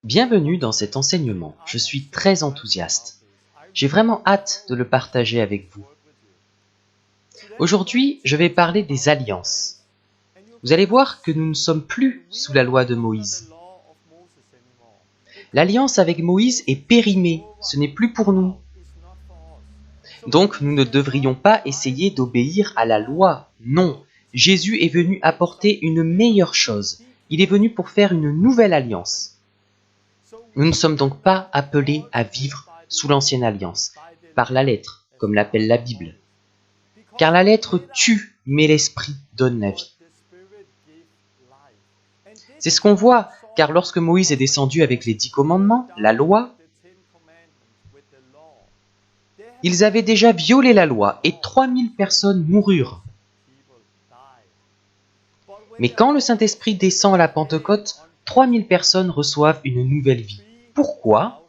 Bienvenue dans cet enseignement, je suis très enthousiaste. J'ai vraiment hâte de le partager avec vous. Aujourd'hui, je vais parler des alliances. Vous allez voir que nous ne sommes plus sous la loi de Moïse. L'alliance avec Moïse est périmée, ce n'est plus pour nous. Donc nous ne devrions pas essayer d'obéir à la loi. Non, Jésus est venu apporter une meilleure chose. Il est venu pour faire une nouvelle alliance. Nous ne sommes donc pas appelés à vivre sous l'ancienne alliance, par la lettre, comme l'appelle la Bible. Car la lettre tue, mais l'esprit donne la vie. C'est ce qu'on voit, car lorsque Moïse est descendu avec les 10 commandements, la loi, ils avaient déjà violé la loi et 3000 personnes moururent. Mais quand le Saint-Esprit descend à la Pentecôte, 3000 personnes reçoivent une nouvelle vie. Pourquoi ?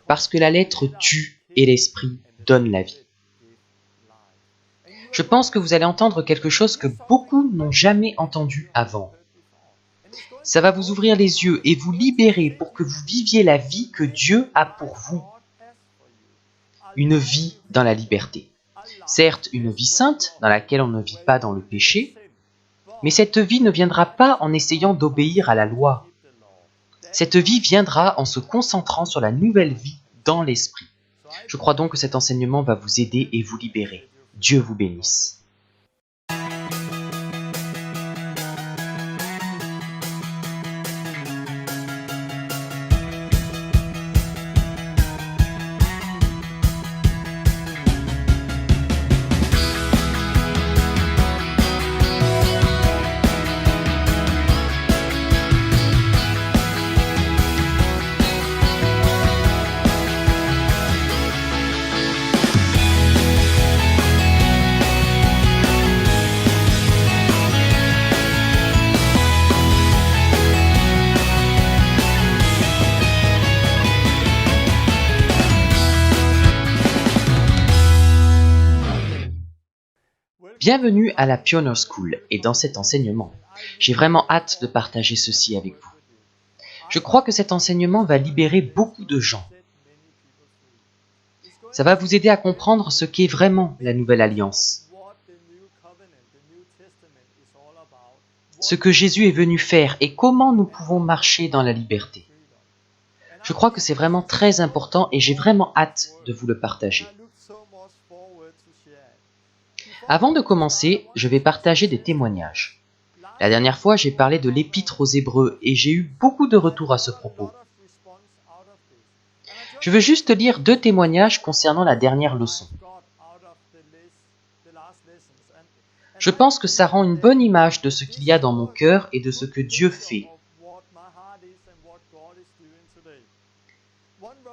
Parce que la lettre tue et l'esprit donne la vie. Je pense que vous allez entendre quelque chose que beaucoup n'ont jamais entendu avant. Ça va vous ouvrir les yeux et vous libérer pour que vous viviez la vie que Dieu a pour vous. Une vie dans la liberté. Certes, une vie sainte dans laquelle on ne vit pas dans le péché, mais cette vie ne viendra pas en essayant d'obéir à la loi. Cette vie viendra en se concentrant sur la nouvelle vie dans l'esprit. Je crois donc que cet enseignement va vous aider et vous libérer. Dieu vous bénisse. Bienvenue à la Pioneer School et dans cet enseignement. J'ai vraiment hâte de partager ceci avec vous. Je crois que cet enseignement va libérer beaucoup de gens. Ça va vous aider à comprendre ce qu'est vraiment la nouvelle alliance. Ce que Jésus est venu faire et comment nous pouvons marcher dans la liberté. Je crois que c'est vraiment très important et j'ai vraiment hâte de vous le partager. Avant de commencer, je vais partager des témoignages. La dernière fois, j'ai parlé de l'Épître aux Hébreux et j'ai eu beaucoup de retours à ce propos. Je veux juste lire 2 témoignages concernant la dernière leçon. Je pense que ça rend une bonne image de ce qu'il y a dans mon cœur et de ce que Dieu fait.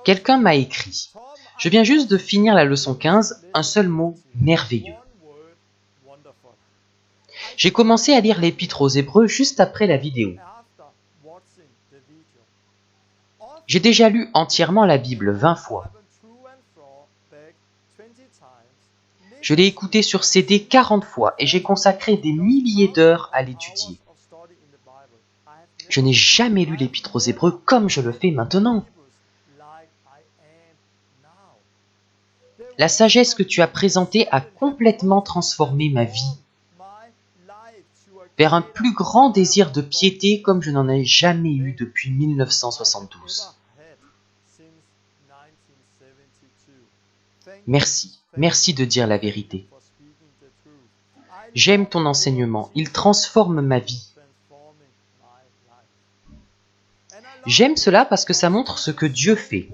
Quelqu'un m'a écrit « Je viens juste de finir la leçon 15, un seul mot, merveilleux. » J'ai commencé à lire l'Épître aux Hébreux juste après la vidéo. J'ai déjà lu entièrement la Bible 20 fois. Je l'ai écouté sur CD 40 fois et j'ai consacré des milliers d'heures à l'étudier. Je n'ai jamais lu l'Épître aux Hébreux comme je le fais maintenant. La sagesse que tu as présentée a complètement transformé ma vie vers un plus grand désir de piété comme je n'en ai jamais eu depuis 1972. Merci, merci de dire la vérité. J'aime ton enseignement, il transforme ma vie. J'aime cela parce que ça montre ce que Dieu fait.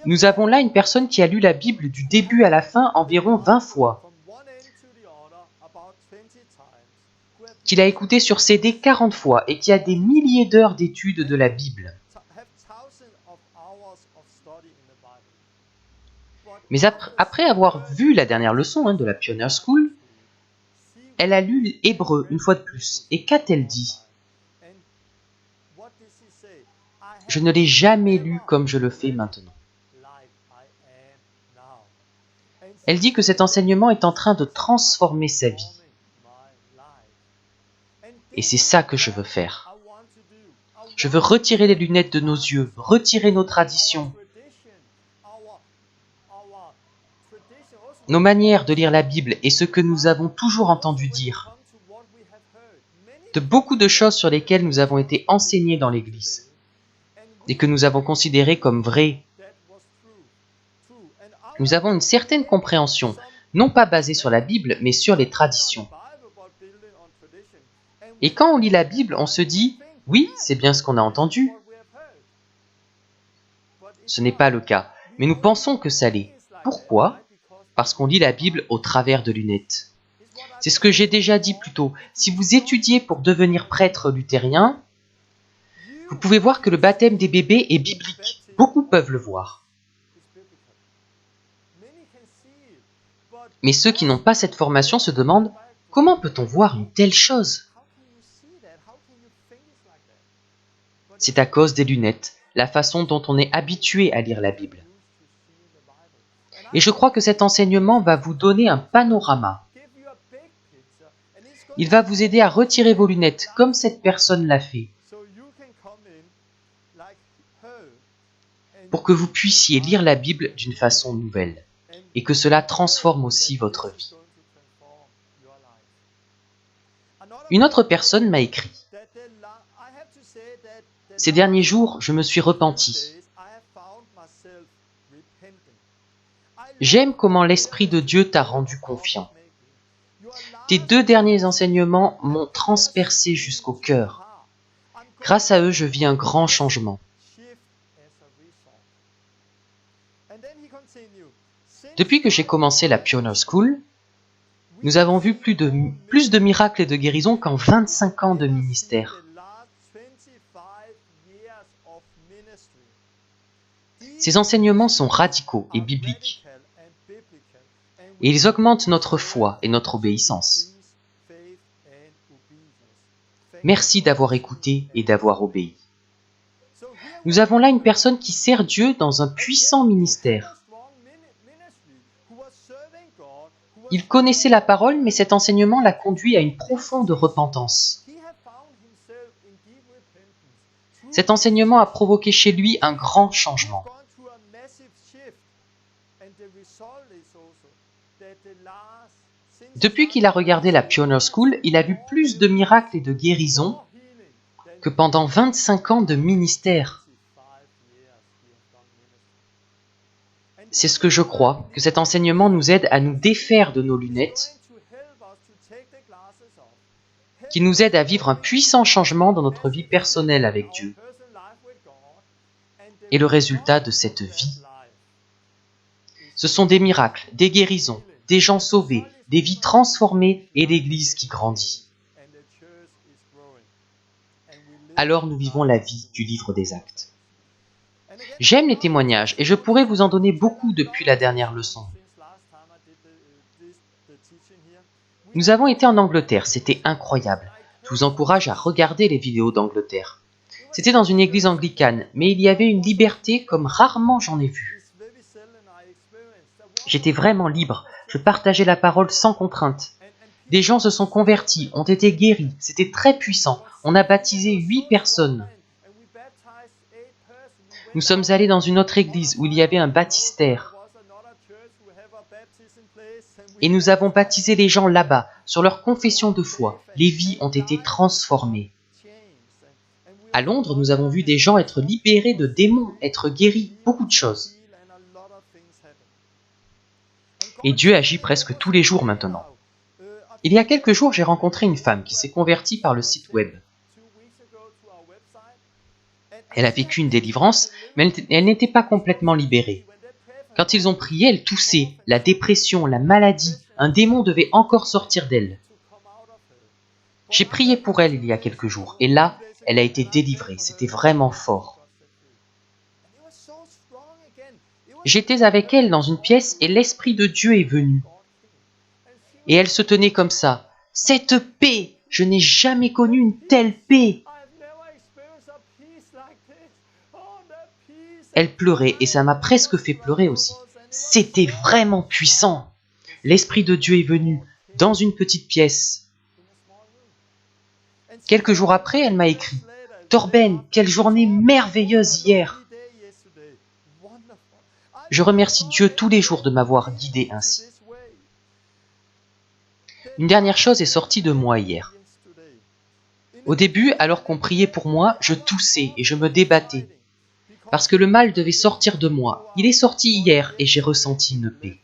Nous avons là une personne qui a lu la Bible du début à la fin environ 20 fois. Qu'il a écouté sur CD 40 fois et qui a des milliers d'heures d'études de la Bible. Mais après avoir vu la dernière leçon de la Pioneer School, elle a lu Hébreux une fois de plus. Et qu'a-t-elle dit ? Je ne l'ai jamais lu comme je le fais maintenant. Elle dit que cet enseignement est en train de transformer sa vie. Et c'est ça que je veux faire. Je veux retirer les lunettes de nos yeux, retirer nos traditions, nos manières de lire la Bible et ce que nous avons toujours entendu dire, de beaucoup de choses sur lesquelles nous avons été enseignés dans l'Église et que nous avons considérées comme vraies. Nous avons une certaine compréhension, non pas basée sur la Bible, mais sur les traditions. Et quand on lit la Bible, on se dit « Oui, c'est bien ce qu'on a entendu ». Ce n'est pas le cas, mais nous pensons que ça l'est. Pourquoi ? Parce qu'on lit la Bible au travers de lunettes. C'est ce que j'ai déjà dit plus tôt. Si vous étudiez pour devenir prêtre luthérien, vous pouvez voir que le baptême des bébés est biblique. Beaucoup peuvent le voir. Mais ceux qui n'ont pas cette formation se demandent « Comment peut-on voir une telle chose ?» C'est à cause des lunettes, la façon dont on est habitué à lire la Bible. Et je crois que cet enseignement va vous donner un panorama. Il va vous aider à retirer vos lunettes, comme cette personne l'a fait, pour que vous puissiez lire la Bible d'une façon nouvelle, et que cela transforme aussi votre vie. Une autre personne m'a écrit « Ces derniers jours, je me suis repenti. J'aime comment l'Esprit de Dieu t'a rendu confiant. Tes 2 derniers enseignements m'ont transpercé jusqu'au cœur. Grâce à eux, je vis un grand changement. Depuis que j'ai commencé la Pioneer School, nous avons vu plus de miracles et de guérisons qu'en 25 ans de ministère. Ces enseignements sont radicaux et bibliques. Et ils augmentent notre foi et notre obéissance. Merci d'avoir écouté et d'avoir obéi. Nous avons là une personne qui sert Dieu dans un puissant ministère. Il connaissait la parole, mais cet enseignement l'a conduit à une profonde repentance. Cet enseignement a provoqué chez lui un grand changement. Depuis qu'il a regardé la Pioneer School, il a vu plus de miracles et de guérisons que pendant 25 ans de ministère. C'est ce que je crois, que cet enseignement nous aide à nous défaire de nos lunettes, qui nous aide à vivre un puissant changement dans notre vie personnelle avec Dieu. Et le résultat de cette vie, ce sont des miracles, des guérisons, des gens sauvés, des vies transformées et l'Église qui grandit. Alors nous vivons la vie du livre des Actes. J'aime les témoignages et je pourrais vous en donner beaucoup depuis la dernière leçon. Nous avons été en Angleterre, c'était incroyable. Je vous encourage à regarder les vidéos d'Angleterre. C'était dans une église anglicane, mais il y avait une liberté comme rarement j'en ai vu. J'étais vraiment libre, je partageais la parole sans contrainte. Des gens se sont convertis, ont été guéris, c'était très puissant. On a baptisé 8 personnes. Nous sommes allés dans une autre église où il y avait un baptistère. Et nous avons baptisé les gens là-bas, sur leur confession de foi. Les vies ont été transformées. À Londres, nous avons vu des gens être libérés de démons, être guéris, beaucoup de choses. Et Dieu agit presque tous les jours maintenant. Il y a quelques jours, j'ai rencontré une femme qui s'est convertie par le site web. Elle a vécu une délivrance, mais elle n'était pas complètement libérée. Quand ils ont prié, elle toussait, la dépression, la maladie, un démon devait encore sortir d'elle. J'ai prié pour elle il y a quelques jours, et là, elle a été délivrée, c'était vraiment fort. J'étais avec elle dans une pièce et l'Esprit de Dieu est venu. Et elle se tenait comme ça. Cette paix, je n'ai jamais connu une telle paix. Elle pleurait et ça m'a presque fait pleurer aussi. C'était vraiment puissant. L'Esprit de Dieu est venu dans une petite pièce. Quelques jours après, elle m'a écrit « Torben, quelle journée merveilleuse hier !» Je remercie Dieu tous les jours de m'avoir guidé ainsi. Une dernière chose est sortie de moi hier. Au début, alors qu'on priait pour moi, je toussais et je me débattais. Parce que le mal devait sortir de moi. Il est sorti hier et j'ai ressenti une paix.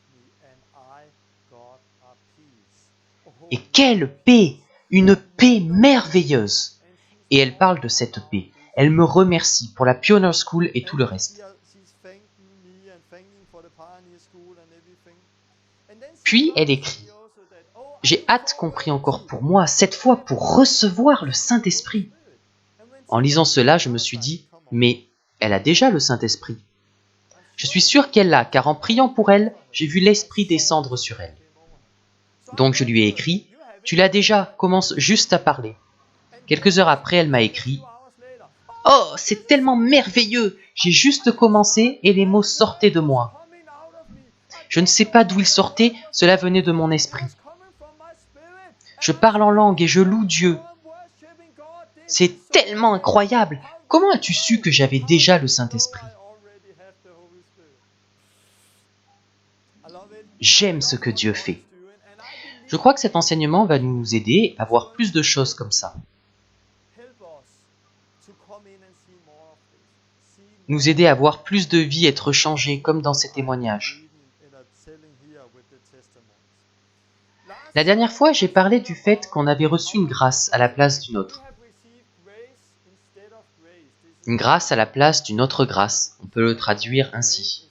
Et quelle paix! Une paix merveilleuse! Et elle parle de cette paix. Elle me remercie pour la Pioneer School et tout le reste. Puis elle écrit « J'ai hâte qu'on prie encore pour moi, cette fois pour recevoir le Saint-Esprit. » En lisant cela, je me suis dit « Mais elle a déjà le Saint-Esprit. » Je suis sûr qu'elle l'a, car en priant pour elle, j'ai vu l'Esprit descendre sur elle. Donc je lui ai écrit « Tu l'as déjà, commence juste à parler. » Quelques heures après, elle m'a écrit « Oh, c'est tellement merveilleux! J'ai juste commencé et les mots sortaient de moi. » Je ne sais pas d'où ils sortaient, cela venait de mon esprit. Je parle en langue et je loue Dieu. C'est tellement incroyable! Comment as-tu su que j'avais déjà le Saint-Esprit? J'aime ce que Dieu fait. Je crois que cet enseignement va nous aider à voir plus de choses comme ça. Nous aider à voir plus de vies être changées comme dans ces témoignages. La dernière fois, j'ai parlé du fait qu'on avait reçu une grâce à la place d'une autre. Une grâce à la place d'une autre grâce, on peut le traduire ainsi.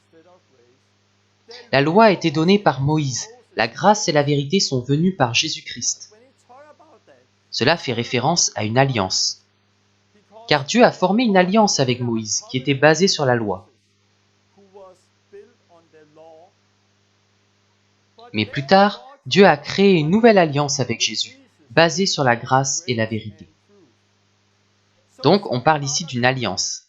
La loi a été donnée par Moïse, la grâce et la vérité sont venues par Jésus-Christ. Cela fait référence à une alliance. Car Dieu a formé une alliance avec Moïse qui était basée sur la loi. Mais plus tard, Dieu a créé une nouvelle alliance avec Jésus, basée sur la grâce et la vérité. Donc, on parle ici d'une alliance.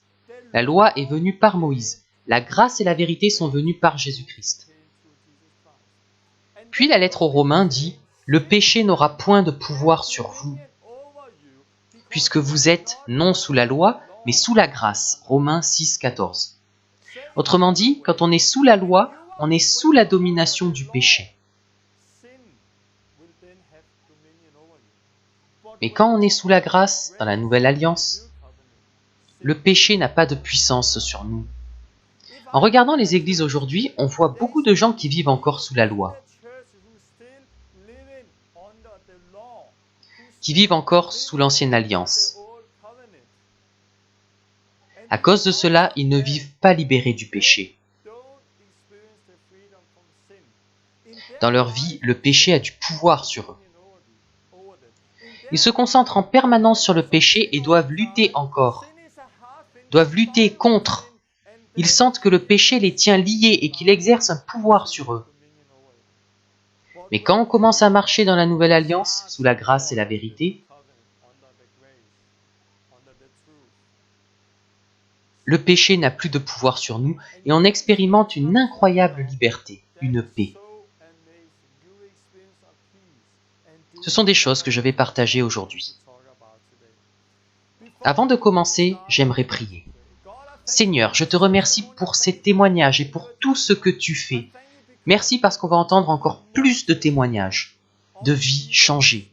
La loi est venue par Moïse. La grâce et la vérité sont venues par Jésus-Christ. Puis la lettre aux Romains dit « Le péché n'aura point de pouvoir sur vous, puisque vous êtes non sous la loi, mais sous la grâce. » Romains 6, 14. Autrement dit, quand on est sous la loi, on est sous la domination du péché. Mais quand on est sous la grâce, dans la nouvelle alliance, le péché n'a pas de puissance sur nous. En regardant les églises aujourd'hui, on voit beaucoup de gens qui vivent encore sous la loi, qui vivent encore sous l'ancienne alliance. À cause de cela, ils ne vivent pas libérés du péché. Dans leur vie, le péché a du pouvoir sur eux. Ils se concentrent en permanence sur le péché et doivent lutter encore, doivent lutter contre. Ils sentent que le péché les tient liés et qu'il exerce un pouvoir sur eux. Mais quand on commence à marcher dans la nouvelle alliance, sous la grâce et la vérité, le péché n'a plus de pouvoir sur nous et on expérimente une incroyable liberté, une paix. Ce sont des choses que je vais partager aujourd'hui. Avant de commencer, j'aimerais prier. Seigneur, je te remercie pour ces témoignages et pour tout ce que tu fais. Merci parce qu'on va entendre encore plus de témoignages, de vies changées.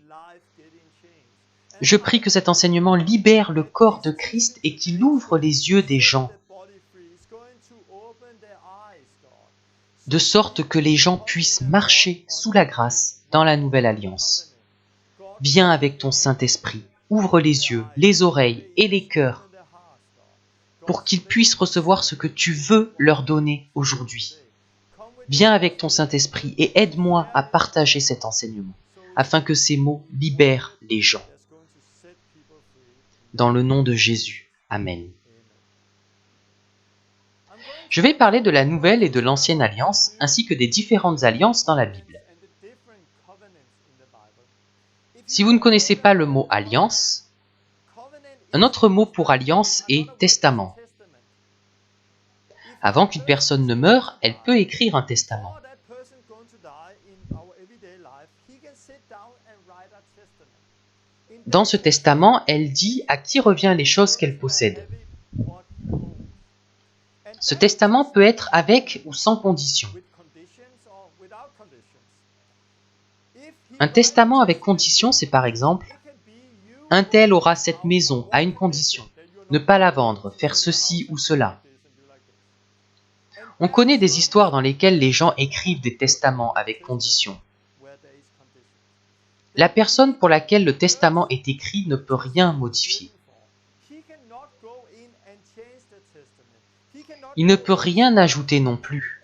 Je prie que cet enseignement libère le corps de Christ et qu'il ouvre les yeux des gens, de sorte que les gens puissent marcher sous la grâce dans la nouvelle alliance. Viens avec ton Saint-Esprit, ouvre les yeux, les oreilles et les cœurs pour qu'ils puissent recevoir ce que tu veux leur donner aujourd'hui. Viens avec ton Saint-Esprit et aide-moi à partager cet enseignement, afin que ces mots libèrent les gens. Dans le nom de Jésus. Amen. Je vais parler de la nouvelle et de l'ancienne alliance, ainsi que des différentes alliances dans la Bible. Si vous ne connaissez pas le mot alliance, un autre mot pour alliance est testament. Avant qu'une personne ne meure, elle peut écrire un testament. Dans ce testament, elle dit à qui revient les choses qu'elle possède. Ce testament peut être avec ou sans condition. Un testament avec condition, c'est par exemple « Un tel aura cette maison à une condition, ne pas la vendre, faire ceci ou cela ». On connaît des histoires dans lesquelles les gens écrivent des testaments avec condition. La personne pour laquelle le testament est écrit ne peut rien modifier. Il ne peut rien ajouter non plus.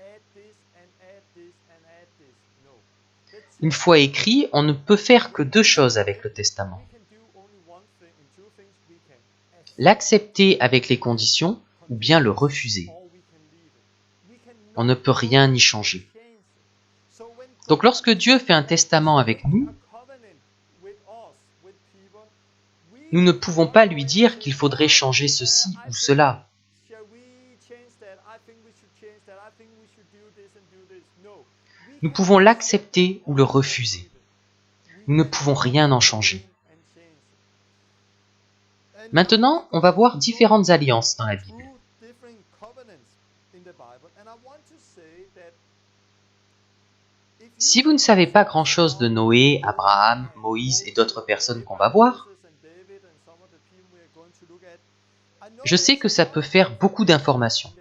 Une fois écrit, on ne peut faire que deux choses avec le testament. L'accepter avec les conditions ou bien le refuser. On ne peut rien y changer. Donc lorsque Dieu fait un testament avec nous, nous ne pouvons pas lui dire qu'il faudrait changer ceci ou cela. Nous pouvons l'accepter ou le refuser. Nous ne pouvons rien en changer. Maintenant, on va voir différentes alliances dans la Bible. Si vous ne savez pas grand-chose de Noé, Abraham, Moïse et d'autres personnes qu'on va voir, je sais que ça peut faire beaucoup d'informations.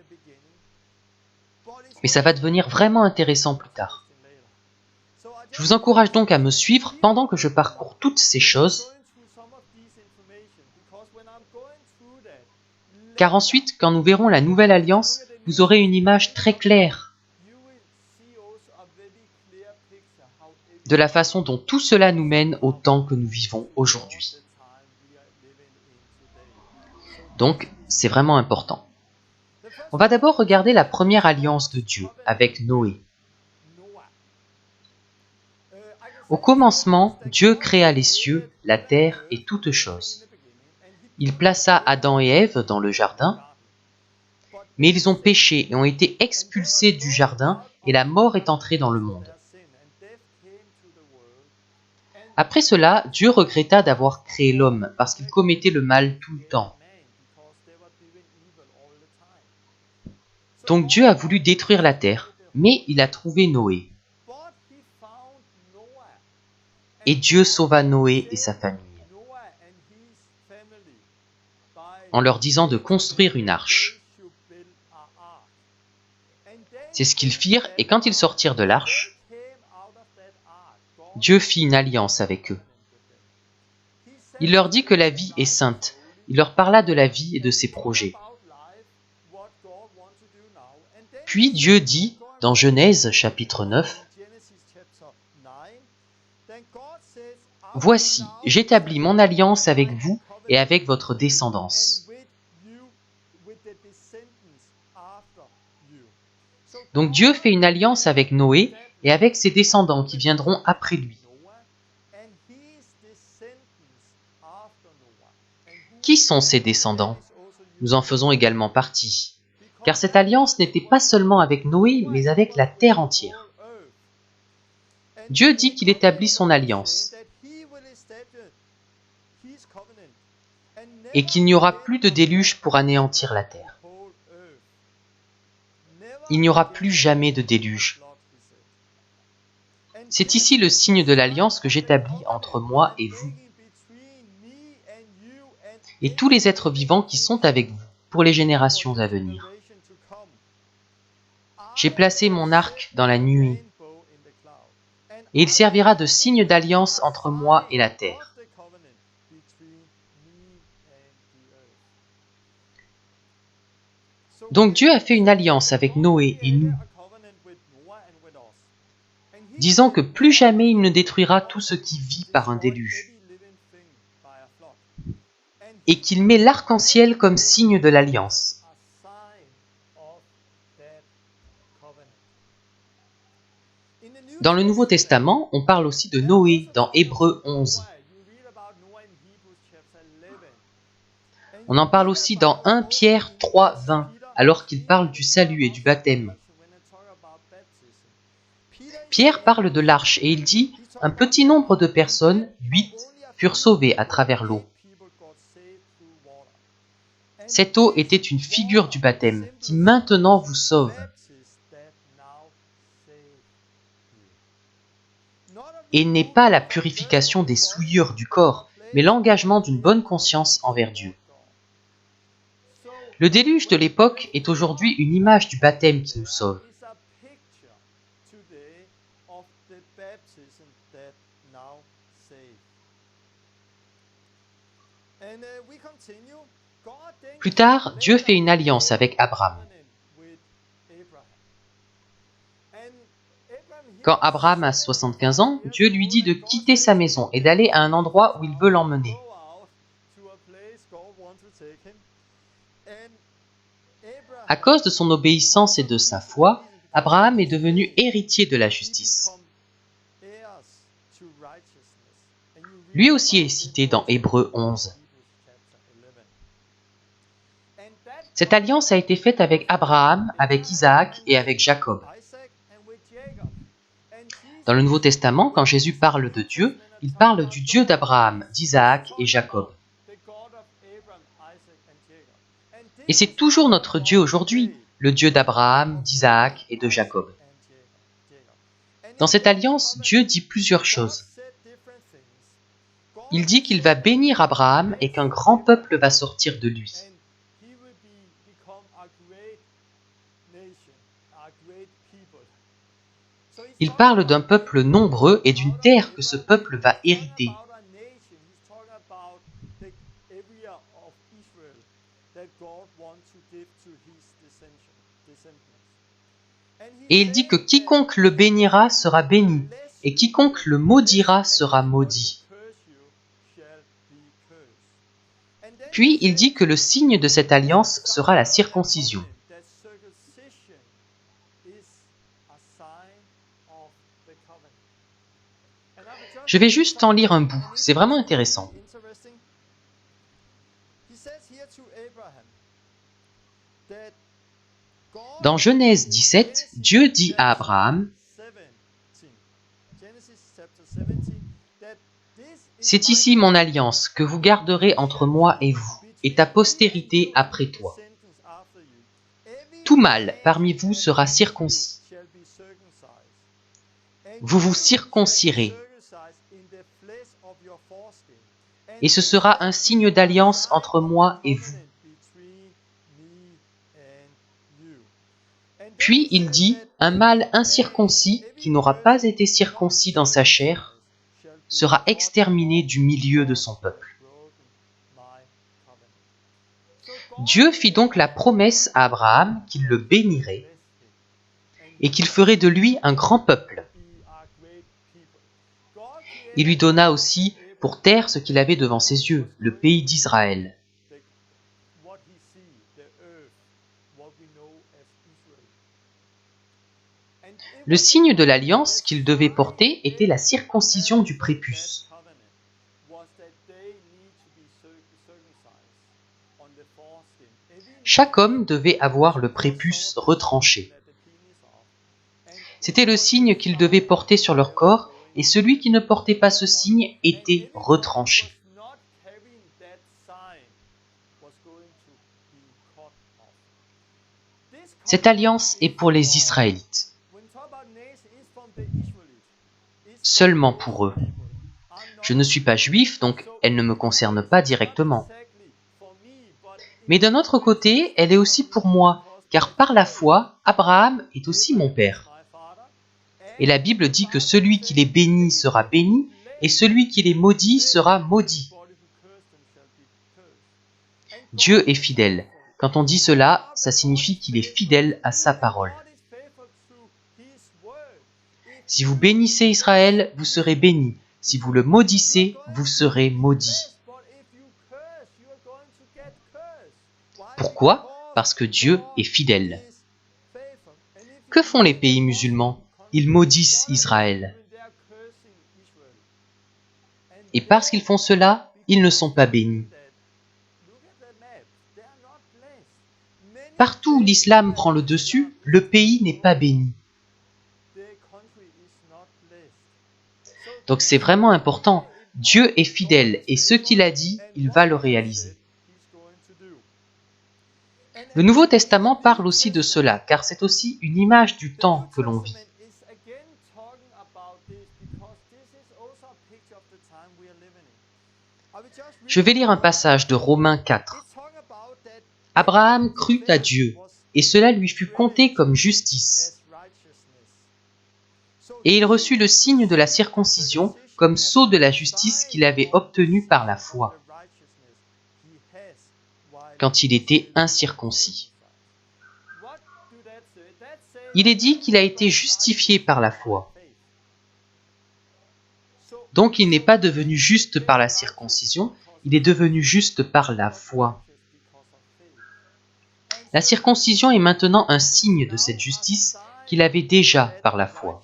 Mais ça va devenir vraiment intéressant plus tard. Je vous encourage donc à me suivre pendant que je parcours toutes ces choses, car ensuite, quand nous verrons la nouvelle alliance, vous aurez une image très claire de la façon dont tout cela nous mène au temps que nous vivons aujourd'hui. Donc, c'est vraiment important. On va d'abord regarder la première alliance de Dieu avec Noé. Au commencement, Dieu créa les cieux, la terre et toutes choses. Il plaça Adam et Ève dans le jardin, mais ils ont péché et ont été expulsés du jardin et la mort est entrée dans le monde. Après cela, Dieu regretta d'avoir créé l'homme parce qu'il commettait le mal tout le temps. Donc Dieu a voulu détruire la terre, mais il a trouvé Noé. Et Dieu sauva Noé et sa famille, en leur disant de construire une arche. C'est ce qu'ils firent, et quand ils sortirent de l'arche, Dieu fit une alliance avec eux. Il leur dit que la vie est sainte. Il leur parla de la vie et de ses projets. Puis Dieu dit, dans Genèse chapitre 9, « Voici, j'établis mon alliance avec vous et avec votre descendance. » Donc Dieu fait une alliance avec Noé et avec ses descendants qui viendront après lui. Qui sont ces descendants? Nous en faisons également partie. Car cette alliance n'était pas seulement avec Noé, mais avec la terre entière. Dieu dit qu'il établit son alliance et qu'il n'y aura plus de déluge pour anéantir la terre. Il n'y aura plus jamais de déluge. C'est ici le signe de l'alliance que j'établis entre moi et vous, et tous les êtres vivants qui sont avec vous pour les générations à venir. J'ai placé mon arc dans la nuée, et il servira de signe d'alliance entre moi et la terre. Donc Dieu a fait une alliance avec Noé et nous, disant que plus jamais il ne détruira tout ce qui vit par un déluge, et qu'il met l'arc-en-ciel comme signe de l'alliance. Dans le Nouveau Testament, on parle aussi de Noé dans Hébreux 11. On en parle aussi dans 1 Pierre 3, 20, alors qu'il parle du salut et du baptême. Pierre parle de l'arche et il dit « Un petit nombre de personnes, 8, furent sauvés à travers l'eau. Cette eau était une figure du baptême qui maintenant vous sauve. Et n'est pas la purification des souillures du corps, mais l'engagement d'une bonne conscience envers Dieu. Le déluge de l'époque est aujourd'hui une image du baptême qui nous sauve. Plus tard, Dieu fait une alliance avec Abraham. Quand Abraham a 75 ans, Dieu lui dit de quitter sa maison et d'aller à un endroit où il veut l'emmener. À cause de son obéissance et de sa foi, Abraham est devenu héritier de la justice. Lui aussi est cité dans Hébreux 11. Cette alliance a été faite avec Abraham, avec Isaac et avec Jacob. Dans le Nouveau Testament, quand Jésus parle de Dieu, il parle du Dieu d'Abraham, d'Isaac et Jacob. Et c'est toujours notre Dieu aujourd'hui, le Dieu d'Abraham, d'Isaac et de Jacob. Dans cette alliance, Dieu dit plusieurs choses. Il dit qu'il va bénir Abraham et qu'un grand peuple va sortir de lui. Il parle d'un peuple nombreux et d'une terre que ce peuple va hériter. Et il dit que quiconque le bénira sera béni, et quiconque le maudira sera maudit. Puis il dit que le signe de cette alliance sera la circoncision. Je vais juste en lire un bout, c'est vraiment intéressant. Dans Genèse 17, Dieu dit à Abraham, « C'est ici mon alliance que vous garderez entre moi et vous, et ta postérité après toi. Tout mâle parmi vous sera circoncis. Vous vous circoncirez. Et ce sera un signe d'alliance entre moi et vous. » Puis il dit, « Un mâle incirconcis, qui n'aura pas été circoncis dans sa chair, sera exterminé du milieu de son peuple. » Dieu fit donc la promesse à Abraham qu'il le bénirait et qu'il ferait de lui un grand peuple. Il lui donna aussi pour terre ce qu'il avait devant ses yeux, le pays d'Israël. Le signe de l'alliance qu'il devait porter était la circoncision du prépuce. Chaque homme devait avoir le prépuce retranché. C'était le signe qu'ils devaient porter sur leur corps, et celui qui ne portait pas ce signe était retranché. Cette alliance est pour les Israélites. Seulement pour eux. Je ne suis pas juif, donc elle ne me concerne pas directement. Mais d'un autre côté, elle est aussi pour moi, car par la foi, Abraham est aussi mon père. Et la Bible dit que celui qui les bénit sera béni, et celui qui les maudit sera maudit. Dieu est fidèle. Quand on dit cela, ça signifie qu'il est fidèle à sa parole. Si vous bénissez Israël, vous serez bénis. Si vous le maudissez, vous serez maudits. Pourquoi ? Parce que Dieu est fidèle. Que font les pays musulmans ? Ils maudissent Israël. Et parce qu'ils font cela, ils ne sont pas bénis. Partout où l'islam prend le dessus, le pays n'est pas béni. Donc c'est vraiment important. Dieu est fidèle et ce qu'il a dit, il va le réaliser. Le Nouveau Testament parle aussi de cela, car c'est aussi une image du temps que l'on vit. Je vais lire un passage de Romains 4. Abraham crut à Dieu, et cela lui fut compté comme justice. Et il reçut le signe de la circoncision comme sceau de la justice qu'il avait obtenu par la foi, quand il était incirconcis. Il est dit qu'il a été justifié par la foi. Donc il n'est pas devenu juste par la circoncision, il est devenu juste par la foi. La circoncision est maintenant un signe de cette justice qu'il avait déjà par la foi.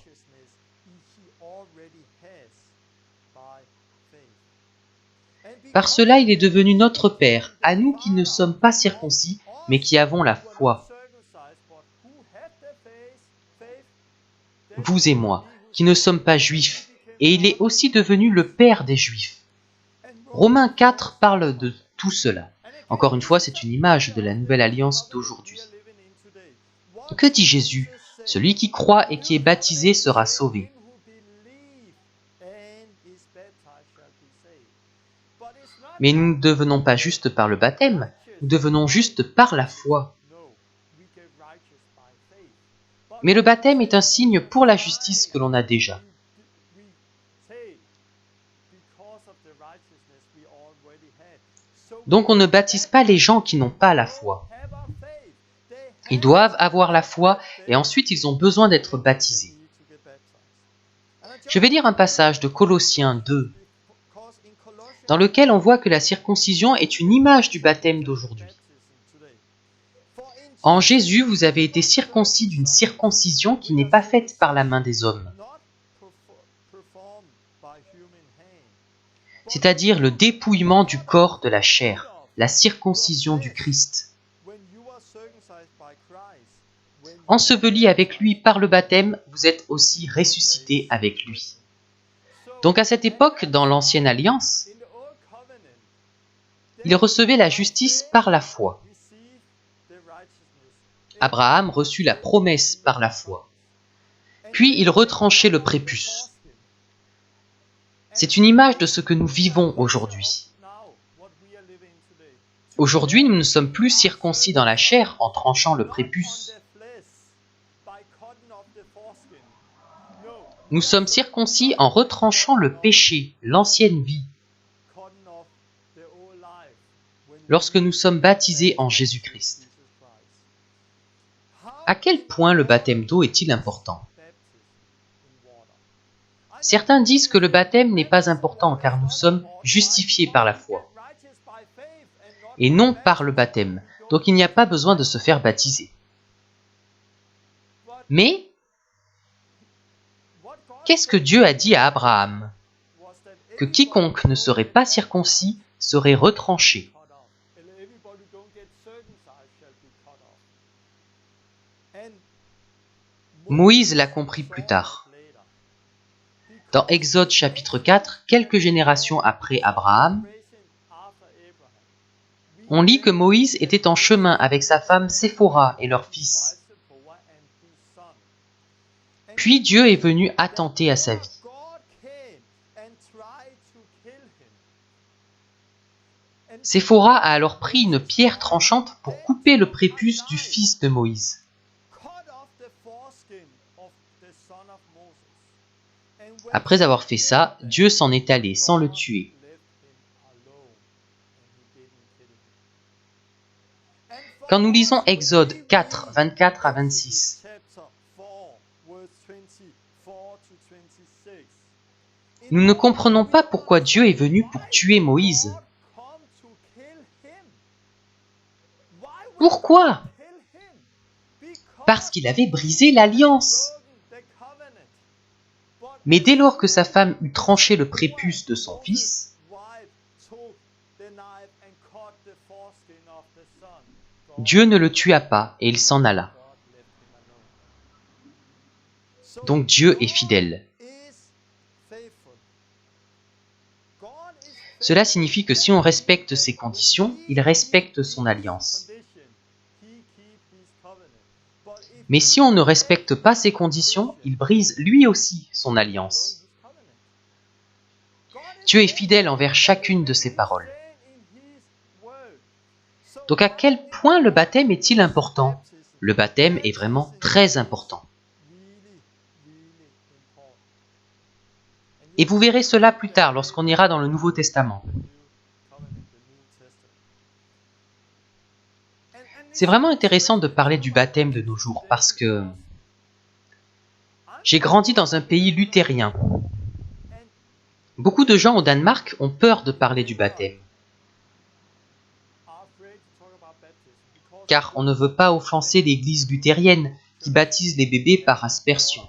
Par cela, il est devenu notre Père, à nous qui ne sommes pas circoncis, mais qui avons la foi. Vous et moi, qui ne sommes pas juifs, et il est aussi devenu le Père des Juifs. Romains 4 parle de tout cela. Encore une fois, c'est une image de la nouvelle alliance d'aujourd'hui. Que dit Jésus? Celui qui croit et qui est baptisé sera sauvé. Mais nous ne devenons pas juste par le baptême, nous devenons juste par la foi. Mais le baptême est un signe pour la justice que l'on a déjà. Donc on ne baptise pas les gens qui n'ont pas la foi. Ils doivent avoir la foi et ensuite ils ont besoin d'être baptisés. Je vais lire un passage de Colossiens 2, dans lequel on voit que la circoncision est une image du baptême d'aujourd'hui. En Jésus, vous avez été circoncis d'une circoncision qui n'est pas faite par la main des hommes, c'est-à-dire le dépouillement du corps de la chair, la circoncision du Christ. Enseveli avec lui par le baptême, vous êtes aussi ressuscité avec lui. Donc à cette époque, dans l'Ancienne Alliance, il recevait la justice par la foi. Abraham reçut la promesse par la foi. Puis il retranchait le prépuce. C'est une image de ce que nous vivons aujourd'hui. Aujourd'hui, nous ne sommes plus circoncis dans la chair en tranchant le prépuce. Nous sommes circoncis en retranchant le péché, l'ancienne vie, lorsque nous sommes baptisés en Jésus-Christ. À quel point le baptême d'eau est-il important? Certains disent que le baptême n'est pas important car nous sommes justifiés par la foi et non par le baptême, donc il n'y a pas besoin de se faire baptiser. Mais, qu'est-ce que Dieu a dit à Abraham? Que quiconque ne serait pas circoncis serait retranché. Moïse l'a compris plus tard. Dans Exode chapitre 4, quelques générations après Abraham, on lit que Moïse était en chemin avec sa femme Séphora et leur fils. Puis Dieu est venu attenter à sa vie. Séphora a alors pris une pierre tranchante pour couper le prépuce du fils de Moïse. Après avoir fait ça, Dieu s'en est allé sans le tuer. Quand nous lisons Exode 4, 24 à 26, nous ne comprenons pas pourquoi Dieu est venu pour tuer Moïse. Pourquoi? Parce qu'il avait brisé l'alliance. Mais dès lors que sa femme eut tranché le prépuce de son fils, Dieu ne le tua pas et il s'en alla. Donc Dieu est fidèle. Cela signifie que si on respecte ses conditions, il respecte son alliance. Mais si on ne respecte pas ses conditions, il brise lui aussi son alliance. Dieu est fidèle envers chacune de ses paroles. Donc à quel point le baptême est-il important? Le baptême est vraiment très important. Et vous verrez cela plus tard lorsqu'on ira dans le Nouveau Testament. C'est vraiment intéressant de parler du baptême de nos jours parce que j'ai grandi dans un pays luthérien. Beaucoup de gens au Danemark ont peur de parler du baptême. Car on ne veut pas offenser l'église luthérienne qui baptise les bébés par aspersion.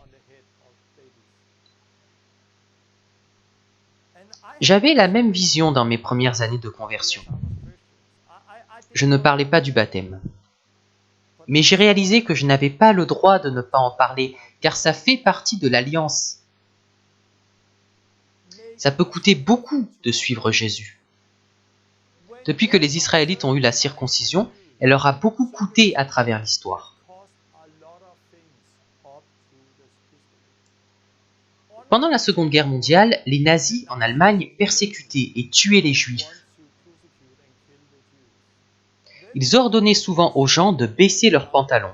J'avais la même vision dans mes premières années de conversion. Je ne parlais pas du baptême. Mais j'ai réalisé que je n'avais pas le droit de ne pas en parler, car ça fait partie de l'alliance. Ça peut coûter beaucoup de suivre Jésus. Depuis que les Israélites ont eu la circoncision, elle leur a beaucoup coûté à travers l'histoire. Pendant la Seconde Guerre mondiale, les nazis en Allemagne persécutaient et tuaient les Juifs. Ils ordonnaient souvent aux gens de baisser leurs pantalons.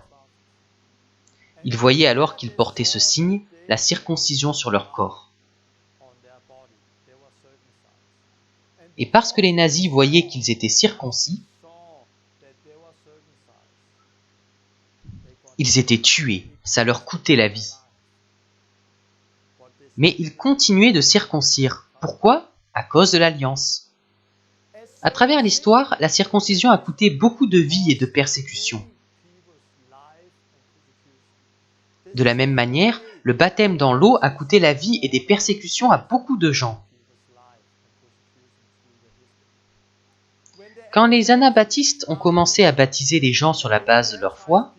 Ils voyaient alors qu'ils portaient ce signe, la circoncision sur leur corps. Et parce que les nazis voyaient qu'ils étaient circoncis, ils étaient tués, ça leur coûtait la vie. Mais ils continuaient de circoncire. Pourquoi? À cause de l'alliance. À travers l'histoire, la circoncision a coûté beaucoup de vies et de persécutions. De la même manière, le baptême dans l'eau a coûté la vie et des persécutions à beaucoup de gens. Quand les anabaptistes ont commencé à baptiser les gens sur la base de leur foi,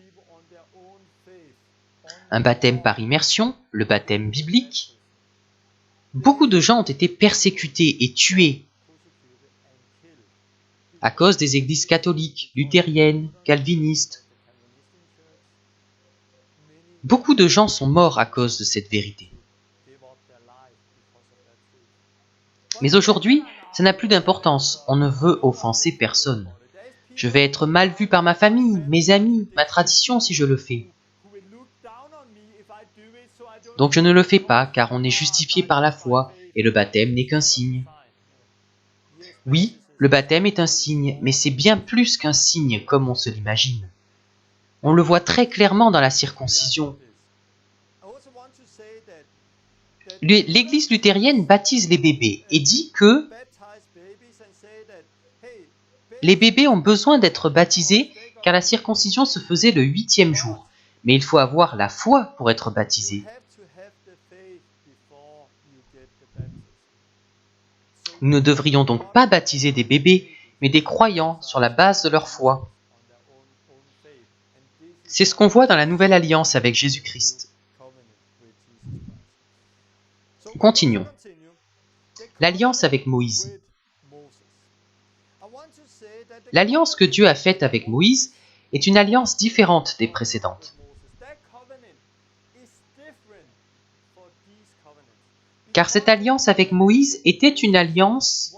un baptême par immersion, le baptême biblique, beaucoup de gens ont été persécutés et tués à cause des églises catholiques, luthériennes, calvinistes. Beaucoup de gens sont morts à cause de cette vérité. Mais aujourd'hui, ça n'a plus d'importance. On ne veut offenser personne. Je vais être mal vu par ma famille, mes amis, ma tradition si je le fais. Donc je ne le fais pas, car on est justifié par la foi, et le baptême n'est qu'un signe. Oui, le baptême est un signe, mais c'est bien plus qu'un signe comme on se l'imagine. On le voit très clairement dans la circoncision. L'église luthérienne baptise les bébés et dit que les bébés ont besoin d'être baptisés car la circoncision se faisait le 8e jour. Mais il faut avoir la foi pour être baptisé. Nous ne devrions donc pas baptiser des bébés, mais des croyants sur la base de leur foi. C'est ce qu'on voit dans la Nouvelle Alliance avec Jésus-Christ. Continuons. L'alliance avec Moïse. L'alliance que Dieu a faite avec Moïse est une alliance différente des précédentes. Car cette alliance avec Moïse était une alliance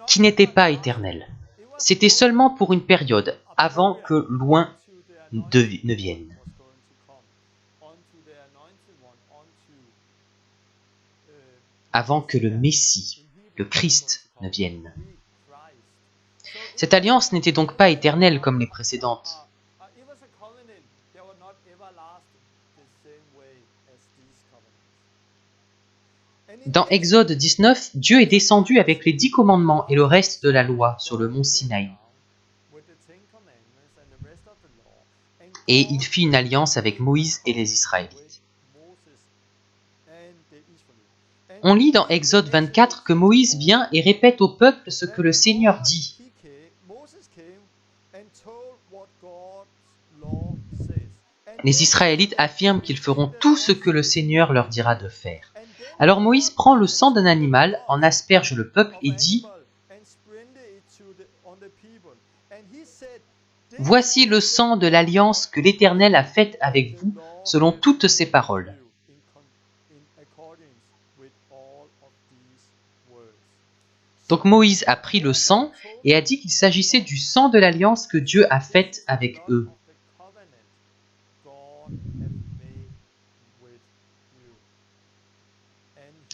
qui n'était pas éternelle. C'était seulement pour une période, avant que loin ne vienne. Avant que le Messie, le Christ, ne vienne. Cette alliance n'était donc pas éternelle comme les précédentes. Dans Exode 19, Dieu est descendu avec les 10 commandements et le reste de la loi sur le mont Sinaï. Et il fit une alliance avec Moïse et les Israélites. On lit dans Exode 24 que Moïse vient et répète au peuple ce que le Seigneur dit. Les Israélites affirment qu'ils feront tout ce que le Seigneur leur dira de faire. Alors Moïse prend le sang d'un animal, en asperge le peuple et dit « Voici le sang de l'alliance que l'Éternel a faite avec vous, selon toutes ses paroles. » Donc Moïse a pris le sang et a dit qu'il s'agissait du sang de l'alliance que Dieu a faite avec eux.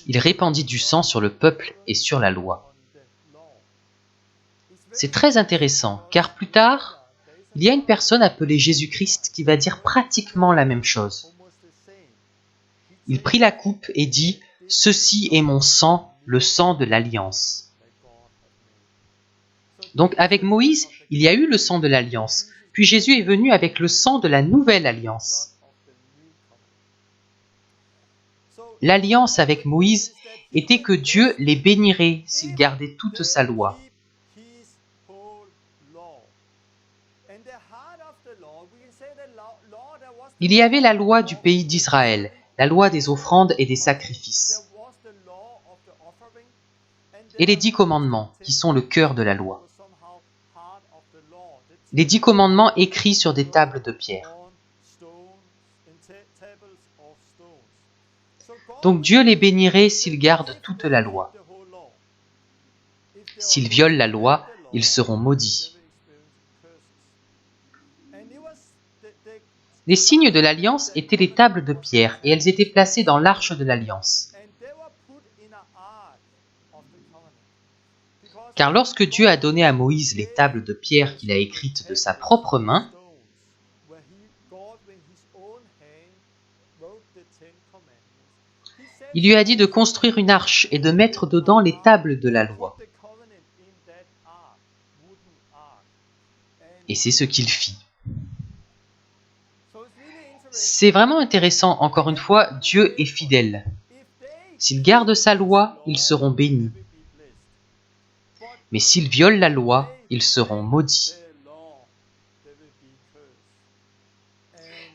Il répandit du sang sur le peuple et sur la loi. C'est très intéressant, car plus tard, il y a une personne appelée Jésus-Christ qui va dire pratiquement la même chose. Il prit la coupe et dit « Ceci est mon sang, le sang de l'alliance. » Donc avec Moïse, il y a eu le sang de l'alliance, puis Jésus est venu avec le sang de la nouvelle alliance. L'alliance avec Moïse était que Dieu les bénirait s'ils gardaient toute sa loi. Il y avait la loi du pays d'Israël, la loi des offrandes et des sacrifices, et les 10 commandements, qui sont le cœur de la loi. Les 10 commandements écrits sur des tables de pierre. Donc Dieu les bénirait s'ils gardent toute la loi. S'ils violent la loi, ils seront maudits. Les signes de l'alliance étaient les tables de pierre et elles étaient placées dans l'arche de l'alliance. Car lorsque Dieu a donné à Moïse les tables de pierre qu'il a écrites de sa propre main, il lui a dit de construire une arche et de mettre dedans les tables de la loi. Et c'est ce qu'il fit. C'est vraiment intéressant, encore une fois, Dieu est fidèle. S'ils gardent sa loi, ils seront bénis. Mais s'ils violent la loi, ils seront maudits.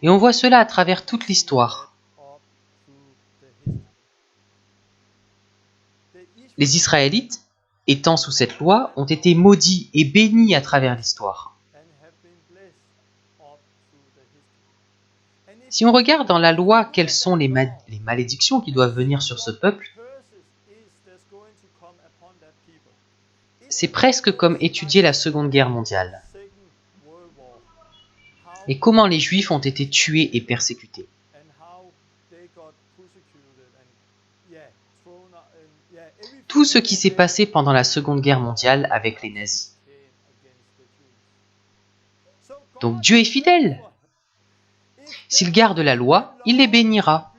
Et on voit cela à travers toute l'histoire. Les Israélites, étant sous cette loi, ont été maudits et bénis à travers l'histoire. Si on regarde dans la loi quelles sont les malédictions qui doivent venir sur ce peuple, c'est presque comme étudier la Seconde Guerre mondiale. Et comment les Juifs ont été tués et persécutés. Tout ce qui s'est passé pendant la Seconde Guerre mondiale avec les nazis. Donc Dieu est fidèle. S'ils gardent la loi, il les bénira.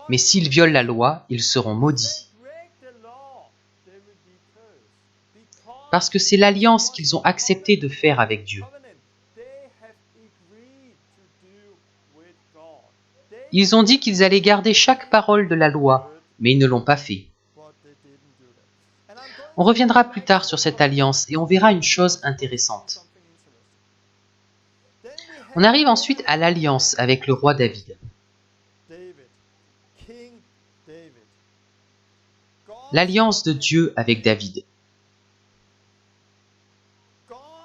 Mais s'ils violent la loi, ils seront maudits. Parce que c'est l'alliance qu'ils ont accepté de faire avec Dieu. Ils ont dit qu'ils allaient garder chaque parole de la loi, mais ils ne l'ont pas fait. On reviendra plus tard sur cette alliance et on verra une chose intéressante. On arrive ensuite à l'alliance avec le roi David. L'alliance de Dieu avec David.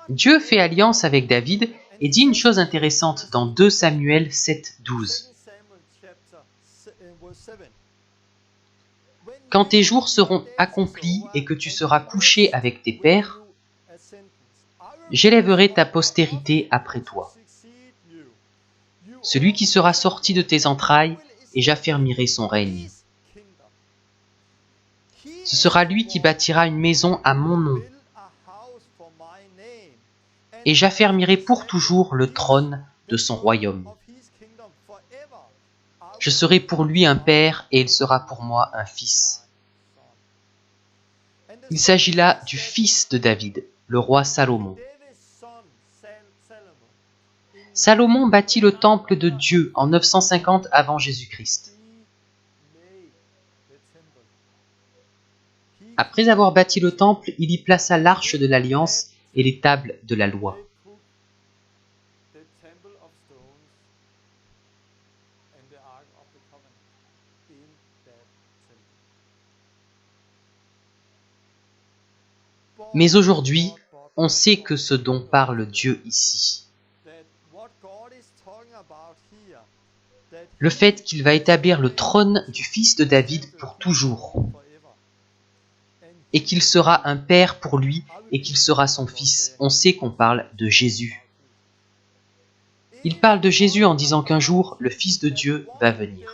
Dieu fait alliance avec David et dit une chose intéressante dans 2 Samuel 7, 12. Quand tes jours seront accomplis et que tu seras couché avec tes pères, j'élèverai ta postérité après toi. Celui qui sera sorti de tes entrailles, et j'affermirai son règne. Ce sera lui qui bâtira une maison à mon nom, et j'affermirai pour toujours le trône de son royaume. Je serai pour lui un père, et il sera pour moi un fils. Il s'agit là du fils de David, le roi Salomon. Salomon bâtit le temple de Dieu en 950 avant Jésus-Christ. Après avoir bâti le temple, il y plaça l'arche de l'alliance et les tables de la loi. Mais aujourd'hui, on sait que ce dont parle Dieu ici, le fait qu'il va établir le trône du fils de David pour toujours, et qu'il sera un père pour lui, et qu'il sera son fils. On sait qu'on parle de Jésus. Il parle de Jésus en disant qu'un jour, le Fils de Dieu va venir.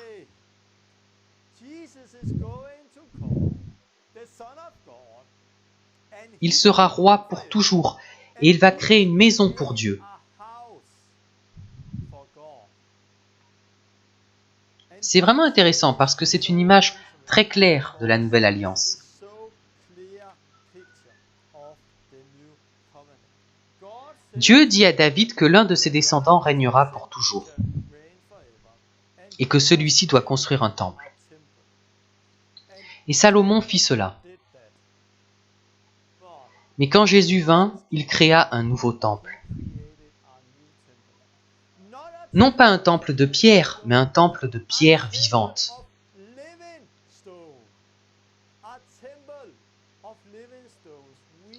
Il sera roi pour toujours, et il va créer une maison pour Dieu. C'est vraiment intéressant parce que c'est une image très claire de la Nouvelle Alliance. Dieu dit à David que l'un de ses descendants régnera pour toujours et que celui-ci doit construire un temple. Et Salomon fit cela. Mais quand Jésus vint, il créa un nouveau temple. Non pas un temple de pierre, mais un temple de pierre vivante.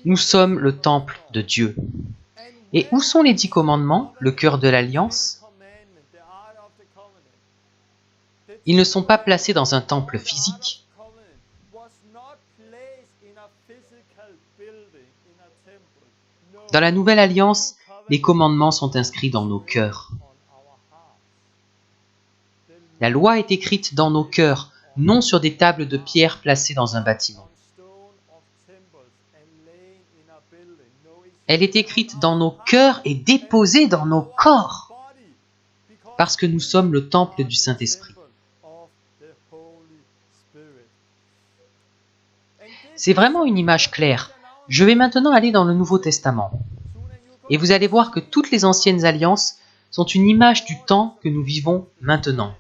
Nous sommes le temple de Dieu. Et où sont les 10 commandements, le cœur de l'Alliance? Ils ne sont pas placés dans un temple physique. Dans la Nouvelle Alliance, les commandements sont inscrits dans nos cœurs. La loi est écrite dans nos cœurs, non sur des tables de pierre placées dans un bâtiment. Elle est écrite dans nos cœurs et déposée dans nos corps, parce que nous sommes le temple du Saint-Esprit. C'est vraiment une image claire. Je vais maintenant aller dans le Nouveau Testament. Et vous allez voir que toutes les anciennes alliances sont une image du temps que nous vivons maintenant.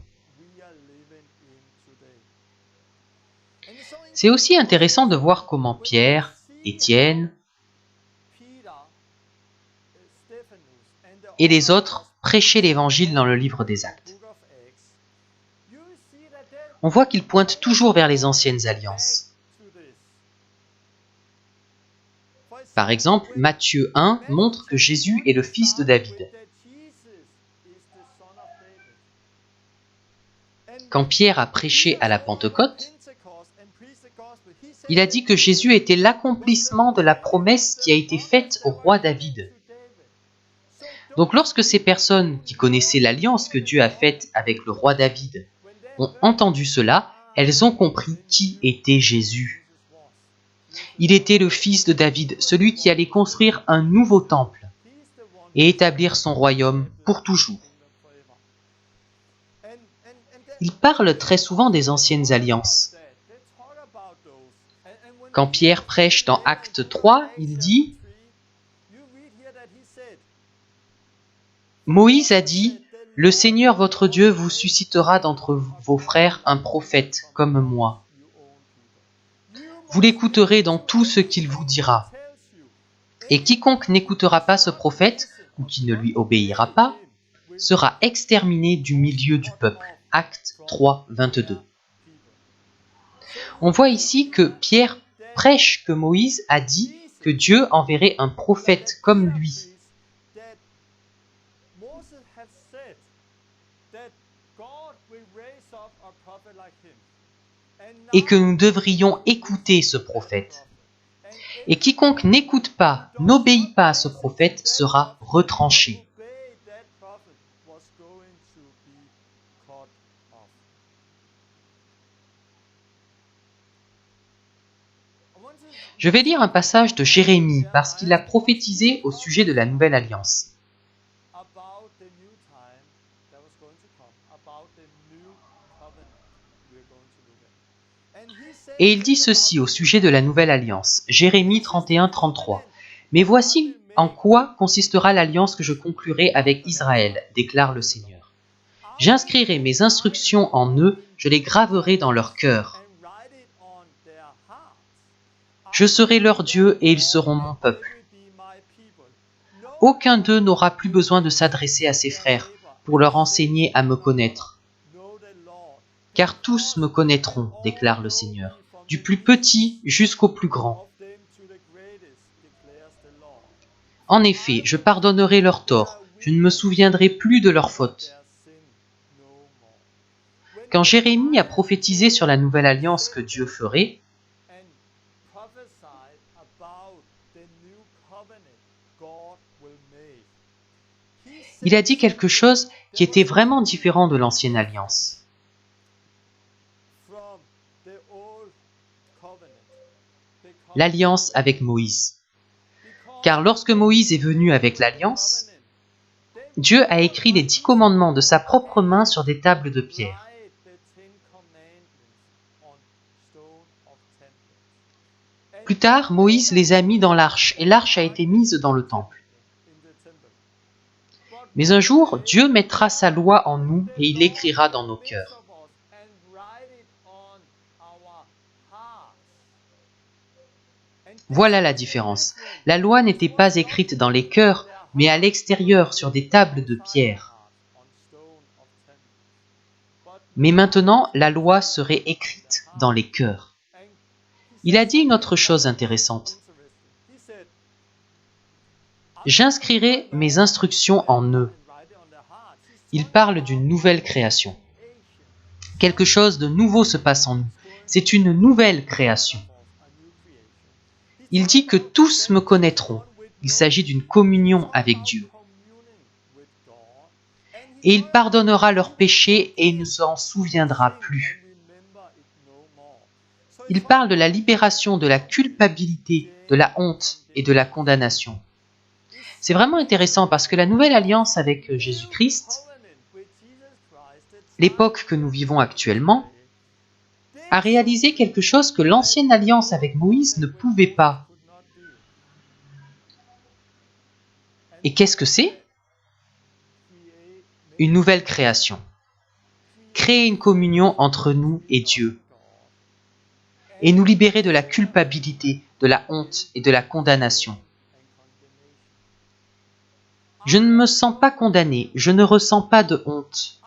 C'est aussi intéressant de voir comment Pierre, Étienne et les autres prêchaient l'Évangile dans le livre des Actes. On voit qu'ils pointent toujours vers les anciennes alliances. Par exemple, Matthieu 1 montre que Jésus est le fils de David. Quand Pierre a prêché à la Pentecôte, il a dit que Jésus était l'accomplissement de la promesse qui a été faite au roi David. Donc lorsque ces personnes qui connaissaient l'alliance que Dieu a faite avec le roi David ont entendu cela, elles ont compris qui était Jésus. Il était le fils de David, celui qui allait construire un nouveau temple et établir son royaume pour toujours. Il parle très souvent des anciennes alliances. Quand Pierre prêche dans Acte 3, il dit « Moïse a dit, « Le Seigneur votre Dieu vous suscitera d'entre vos frères un prophète comme moi. Vous l'écouterez dans tout ce qu'il vous dira. Et quiconque n'écoutera pas ce prophète, ou qui ne lui obéira pas, sera exterminé du milieu du peuple. » Acte 3, 22. On voit ici que Pierre prêche que Moïse a dit que Dieu enverrait un prophète comme lui. Et que nous devrions écouter ce prophète. Et quiconque n'écoute pas, n'obéit pas à ce prophète sera retranché. Je vais lire un passage de Jérémie parce qu'il a prophétisé au sujet de la Nouvelle Alliance. Et il dit ceci au sujet de la Nouvelle Alliance, Jérémie 31-33. « Mais voici en quoi consistera l'alliance que je conclurai avec Israël, déclare le Seigneur. J'inscrirai mes instructions en eux, je les graverai dans leur cœur. Je serai leur Dieu et ils seront mon peuple. Aucun d'eux n'aura plus besoin de s'adresser à ses frères pour leur enseigner à me connaître. Car tous me connaîtront, déclare le Seigneur, du plus petit jusqu'au plus grand. En effet, je pardonnerai leurs torts, je ne me souviendrai plus de leurs fautes. Quand Jérémie a prophétisé sur la nouvelle alliance que Dieu ferait, il a dit quelque chose qui était vraiment différent de l'ancienne alliance. L'alliance avec Moïse. Car lorsque Moïse est venu avec l'alliance, Dieu a écrit les 10 commandements de sa propre main sur des tables de pierre. Plus tard, Moïse les a mis dans l'arche et l'arche a été mise dans le temple. Mais un jour, Dieu mettra sa loi en nous et il l'écrira dans nos cœurs. Voilà la différence. La loi n'était pas écrite dans les cœurs, mais à l'extérieur sur des tables de pierre. Mais maintenant, la loi serait écrite dans les cœurs. Il a dit une autre chose intéressante. J'inscrirai mes instructions en eux. Il parle d'une nouvelle création. Quelque chose de nouveau se passe en nous. C'est une nouvelle création. Il dit que tous me connaîtront. Il s'agit d'une communion avec Dieu. Et il pardonnera leurs péchés et il ne s'en souviendra plus. Il parle de la libération de la culpabilité, de la honte et de la condamnation. C'est vraiment intéressant parce que la nouvelle alliance avec Jésus-Christ, l'époque que nous vivons actuellement, a réalisé quelque chose que l'ancienne alliance avec Moïse ne pouvait pas. Et qu'est-ce que c'est? Une nouvelle création. Créer une communion entre nous et Dieu. Et nous libérer de la culpabilité, de la honte et de la condamnation. Je ne me sens pas condamné, je ne ressens pas de honte.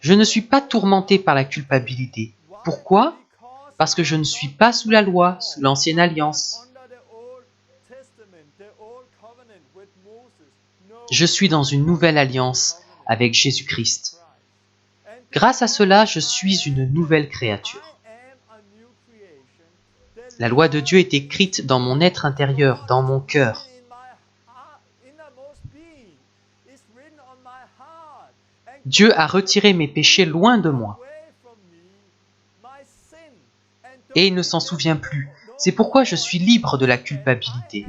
Je ne suis pas tourmenté par la culpabilité. Pourquoi? Parce que je ne suis pas sous la loi, sous l'ancienne alliance. Je suis dans une nouvelle alliance avec Jésus-Christ. Grâce à cela, je suis une nouvelle créature. La loi de Dieu est écrite dans mon être intérieur, dans mon cœur. Dieu a retiré mes péchés loin de moi. Et il ne s'en souvient plus. C'est pourquoi je suis libre de la culpabilité,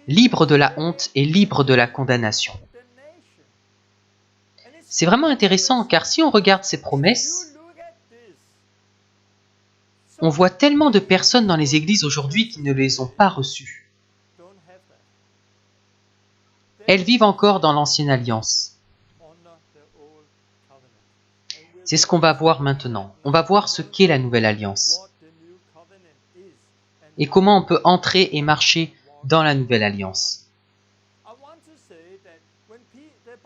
libre de la honte et libre de la condamnation. C'est vraiment intéressant car si on regarde ces promesses, on voit tellement de personnes dans les églises aujourd'hui qui ne les ont pas reçues. Elles vivent encore dans l'ancienne alliance. C'est ce qu'on va voir maintenant. On va voir ce qu'est la nouvelle alliance. Et comment on peut entrer et marcher dans la nouvelle alliance.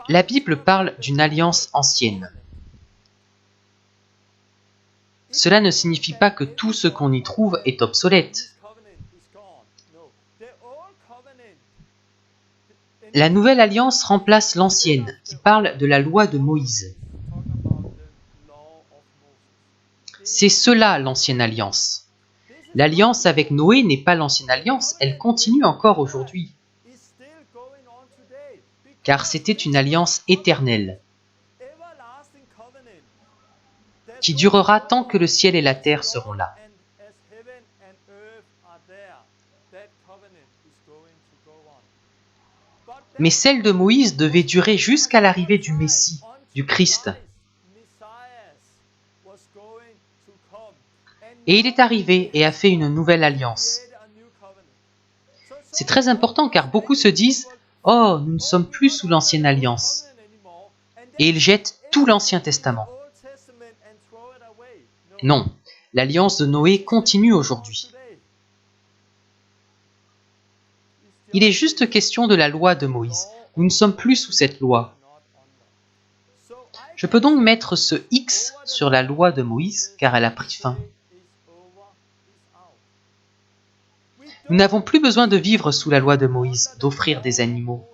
La Bible parle d'une alliance ancienne. Cela ne signifie pas que tout ce qu'on y trouve est obsolète. La nouvelle alliance remplace l'ancienne, qui parle de la loi de Moïse. C'est cela l'ancienne alliance. L'alliance avec Noé n'est pas l'ancienne alliance, elle continue encore aujourd'hui. Car c'était une alliance éternelle, qui durera tant que le ciel et la terre seront là. Mais celle de Moïse devait durer jusqu'à l'arrivée du Messie, du Christ. Et il est arrivé et a fait une nouvelle alliance. C'est très important car beaucoup se disent « Oh, nous ne sommes plus sous l'ancienne alliance » et ils jettent tout l'Ancien Testament. Non, l'alliance de Noé continue aujourd'hui. Il est juste question de la loi de Moïse. Nous ne sommes plus sous cette loi. Je peux donc mettre ce X sur la loi de Moïse car elle a pris fin. Nous n'avons plus besoin de vivre sous la loi de Moïse, d'offrir des animaux.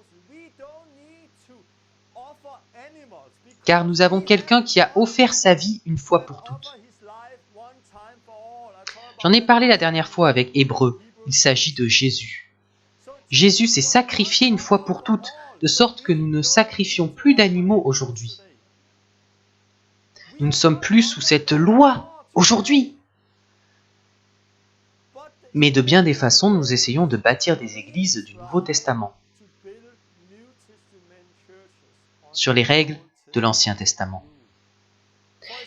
Car nous avons quelqu'un qui a offert sa vie une fois pour toutes. J'en ai parlé la dernière fois avec Hébreux. Il s'agit de Jésus. Jésus s'est sacrifié une fois pour toutes, de sorte que nous ne sacrifions plus d'animaux aujourd'hui. Nous ne sommes plus sous cette loi aujourd'hui. Mais de bien des façons, nous essayons de bâtir des églises du Nouveau Testament sur les règles de l'Ancien Testament.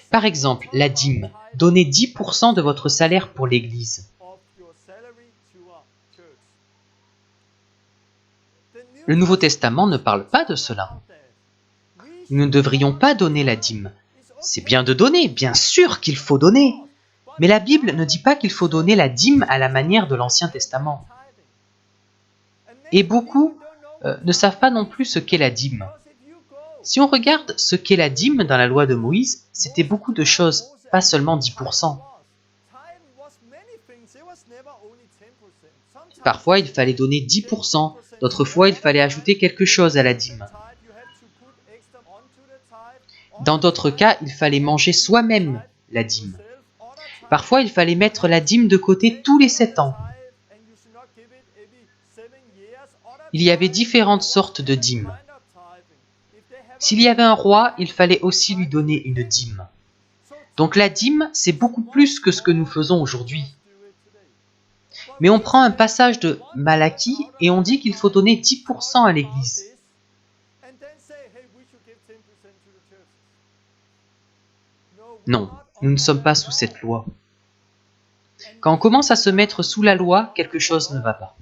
Par exemple, la dîme. Donnez 10% de votre salaire pour l'église. Le Nouveau Testament ne parle pas de cela. Nous ne devrions pas donner la dîme. C'est bien de donner, bien sûr qu'il faut donner. Mais la Bible ne dit pas qu'il faut donner la dîme à la manière de l'Ancien Testament. Et beaucoup ne savent pas non plus ce qu'est la dîme. Si on regarde ce qu'est la dîme dans la loi de Moïse, c'était beaucoup de choses, pas seulement 10%. Parfois, il fallait donner 10%, d'autres fois, il fallait ajouter quelque chose à la dîme. Dans d'autres cas, il fallait manger soi-même la dîme. Parfois, il fallait mettre la dîme de côté tous les 7 ans. Il y avait différentes sortes de dîmes. S'il y avait un roi, il fallait aussi lui donner une dîme. Donc la dîme, c'est beaucoup plus que ce que nous faisons aujourd'hui. Mais on prend un passage de Malachie et on dit qu'il faut donner 10% à l'Église. Non, nous ne sommes pas sous cette loi. Quand on commence à se mettre sous la loi, quelque chose ne va pas.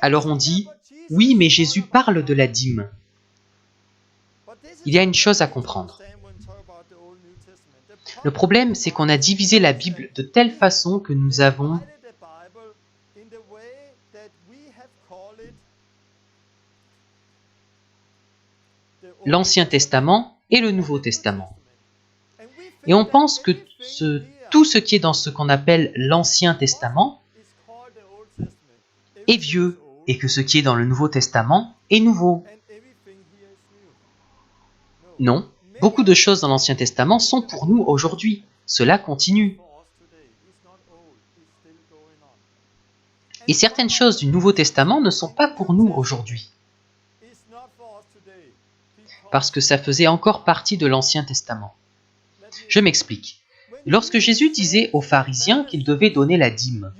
Alors on dit, oui, mais Jésus parle de la dîme. Il y a une chose à comprendre. Le problème, c'est qu'on a divisé la Bible de telle façon que nous avons l'Ancien Testament et le Nouveau Testament. Et on pense que tout ce qui est dans ce qu'on appelle l'Ancien Testament est vieux et que ce qui est dans le Nouveau Testament est nouveau. Non, beaucoup de choses dans l'Ancien Testament sont pour nous aujourd'hui. Cela continue. Et certaines choses du Nouveau Testament ne sont pas pour nous aujourd'hui. Parce que ça faisait encore partie de l'Ancien Testament. Je m'explique. Lorsque Jésus disait aux pharisiens qu'ils devaient donner la dîme,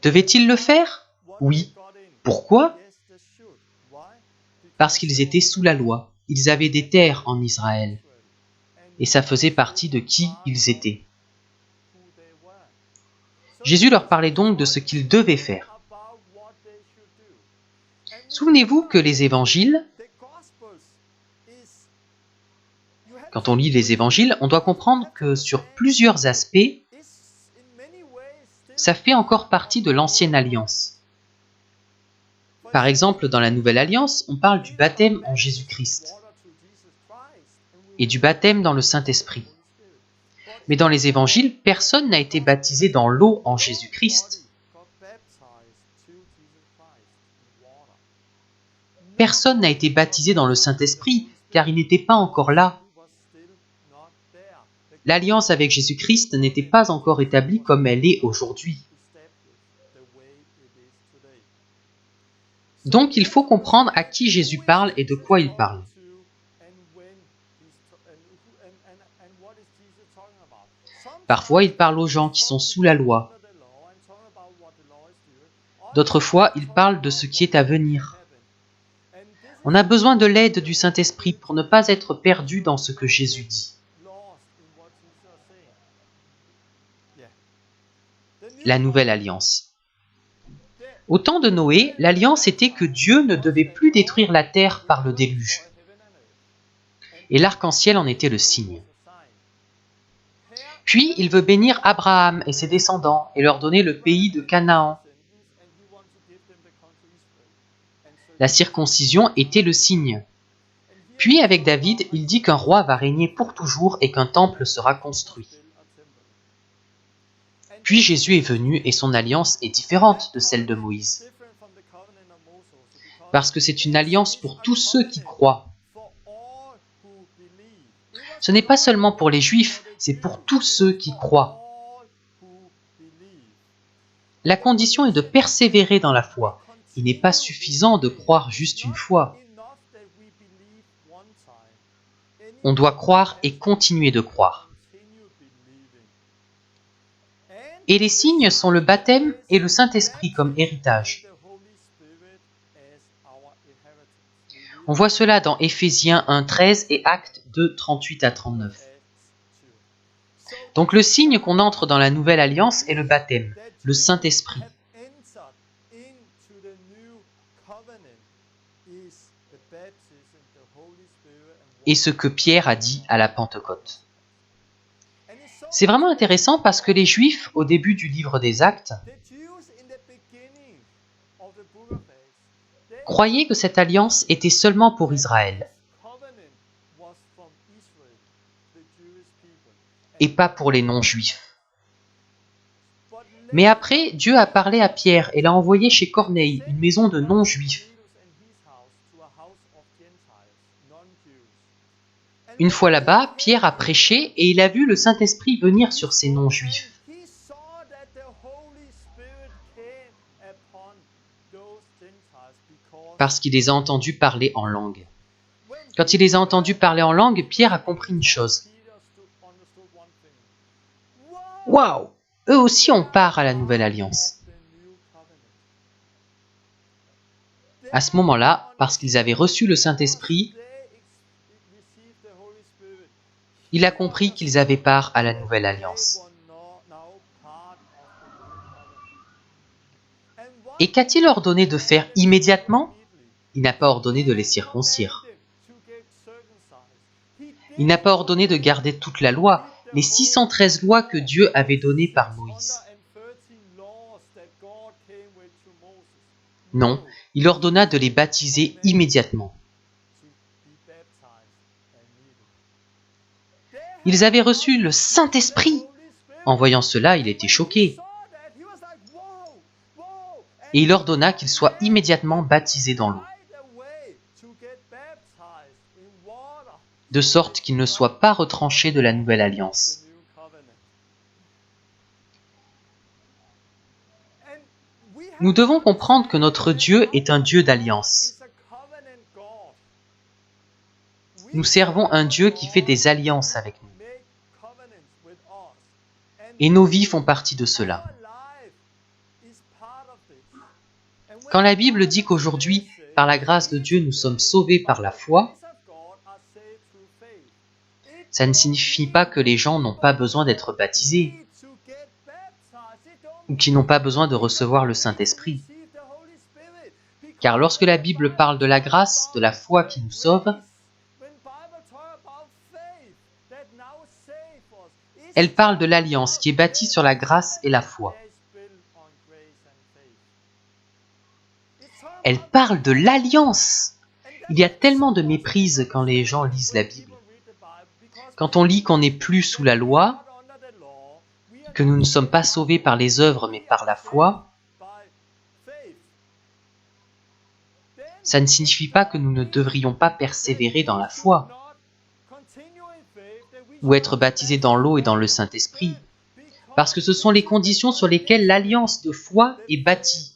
devaient-ils le faire? Oui. Pourquoi? Parce qu'ils étaient sous la loi. Ils avaient des terres en Israël. Et ça faisait partie de qui ils étaient. Jésus leur parlait donc de ce qu'ils devaient faire. Souvenez-vous que les évangiles, quand on lit les évangiles, on doit comprendre que sur plusieurs aspects, ça fait encore partie de l'ancienne alliance. Par exemple, dans la nouvelle alliance, on parle du baptême en Jésus-Christ et du baptême dans le Saint-Esprit. Mais dans les évangiles, personne n'a été baptisé dans l'eau en Jésus-Christ. Personne n'a été baptisé dans le Saint-Esprit, car il n'était pas encore là. L'alliance avec Jésus-Christ n'était pas encore établie comme elle est aujourd'hui. Donc il faut comprendre à qui Jésus parle et de quoi il parle. Parfois, il parle aux gens qui sont sous la loi. D'autres fois, il parle de ce qui est à venir. On a besoin de l'aide du Saint-Esprit pour ne pas être perdu dans ce que Jésus dit. La nouvelle alliance. Au temps de Noé, l'alliance était que Dieu ne devait plus détruire la terre par le déluge. Et l'arc-en-ciel en était le signe. Puis il veut bénir Abraham et ses descendants et leur donner le pays de Canaan. La circoncision était le signe. Puis avec David, il dit qu'un roi va régner pour toujours et qu'un temple sera construit. Puis Jésus est venu et son alliance est différente de celle de Moïse. Parce que c'est une alliance pour tous ceux qui croient. Ce n'est pas seulement pour les Juifs, c'est pour tous ceux qui croient. La condition est de persévérer dans la foi. Il n'est pas suffisant de croire juste une fois. On doit croire et continuer de croire. Et les signes sont le baptême et le Saint-Esprit comme héritage. On voit cela dans Éphésiens 1:13 et Actes 2:38 à 39. Donc le signe qu'on entre dans la nouvelle alliance est le baptême, le Saint-Esprit. Et ce que Pierre a dit à la Pentecôte. C'est vraiment intéressant parce que les Juifs, au début du livre des Actes, croyaient que cette alliance était seulement pour Israël et pas pour les non-juifs. Mais après, Dieu a parlé à Pierre et l'a envoyé chez Corneille, une maison de non-juifs. Une fois là-bas, Pierre a prêché et il a vu le Saint-Esprit venir sur ces non-juifs. Parce qu'il les a entendus parler en langue. Quand il les a entendus parler en langue, Pierre a compris une chose. Waouh! Eux aussi ont part à la nouvelle alliance. À ce moment-là, parce qu'ils avaient reçu le Saint-Esprit, il a compris qu'ils avaient part à la nouvelle alliance. Et qu'a-t-il ordonné de faire immédiatement? Il n'a pas ordonné de les circoncire. Il n'a pas ordonné de garder toute la loi, les 613 lois que Dieu avait données par Moïse. Non, il ordonna de les baptiser immédiatement. Ils avaient reçu le Saint-Esprit. En voyant cela, il était choqué. Et il ordonna qu'ils soient immédiatement baptisés dans l'eau, de sorte qu'ils ne soient pas retranchés de la nouvelle alliance. Nous devons comprendre que notre Dieu est un Dieu d'alliance. Nous servons un Dieu qui fait des alliances avec nous. Et nos vies font partie de cela. Quand la Bible dit qu'aujourd'hui, par la grâce de Dieu, nous sommes sauvés par la foi, ça ne signifie pas que les gens n'ont pas besoin d'être baptisés ou qu'ils n'ont pas besoin de recevoir le Saint-Esprit. Car lorsque la Bible parle de la grâce, de la foi qui nous sauve, elle parle de l'alliance qui est bâtie sur la grâce et la foi. Elle parle de l'alliance. Il y a tellement de méprise quand les gens lisent la Bible. Quand on lit qu'on n'est plus sous la loi, que nous ne sommes pas sauvés par les œuvres mais par la foi, ça ne signifie pas que nous ne devrions pas persévérer dans la foi ou être baptisés dans l'eau et dans le Saint-Esprit, parce que ce sont les conditions sur lesquelles l'alliance de foi est bâtie,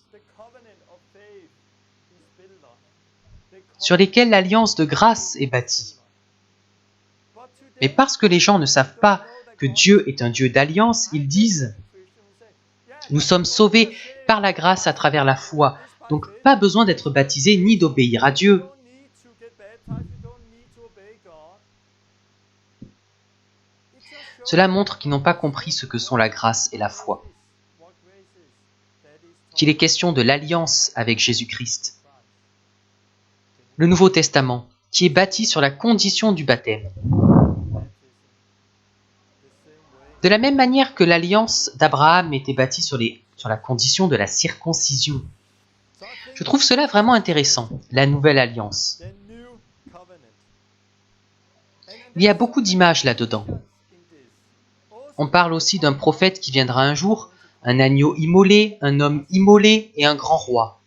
sur lesquelles l'alliance de grâce est bâtie. Mais parce que les gens ne savent pas que Dieu est un Dieu d'alliance, ils disent « Nous sommes sauvés par la grâce à travers la foi, donc pas besoin d'être baptisés ni d'obéir à Dieu. » Cela montre qu'ils n'ont pas compris ce que sont la grâce et la foi. Qu'il est question de l'alliance avec Jésus-Christ. Le Nouveau Testament, qui est bâti sur la condition du baptême. De la même manière que l'alliance d'Abraham était bâtie sur la condition de la circoncision. Je trouve cela vraiment intéressant, la nouvelle alliance. Il y a beaucoup d'images là-dedans. On parle aussi d'un prophète qui viendra un jour, un agneau immolé, un homme immolé et un grand roi.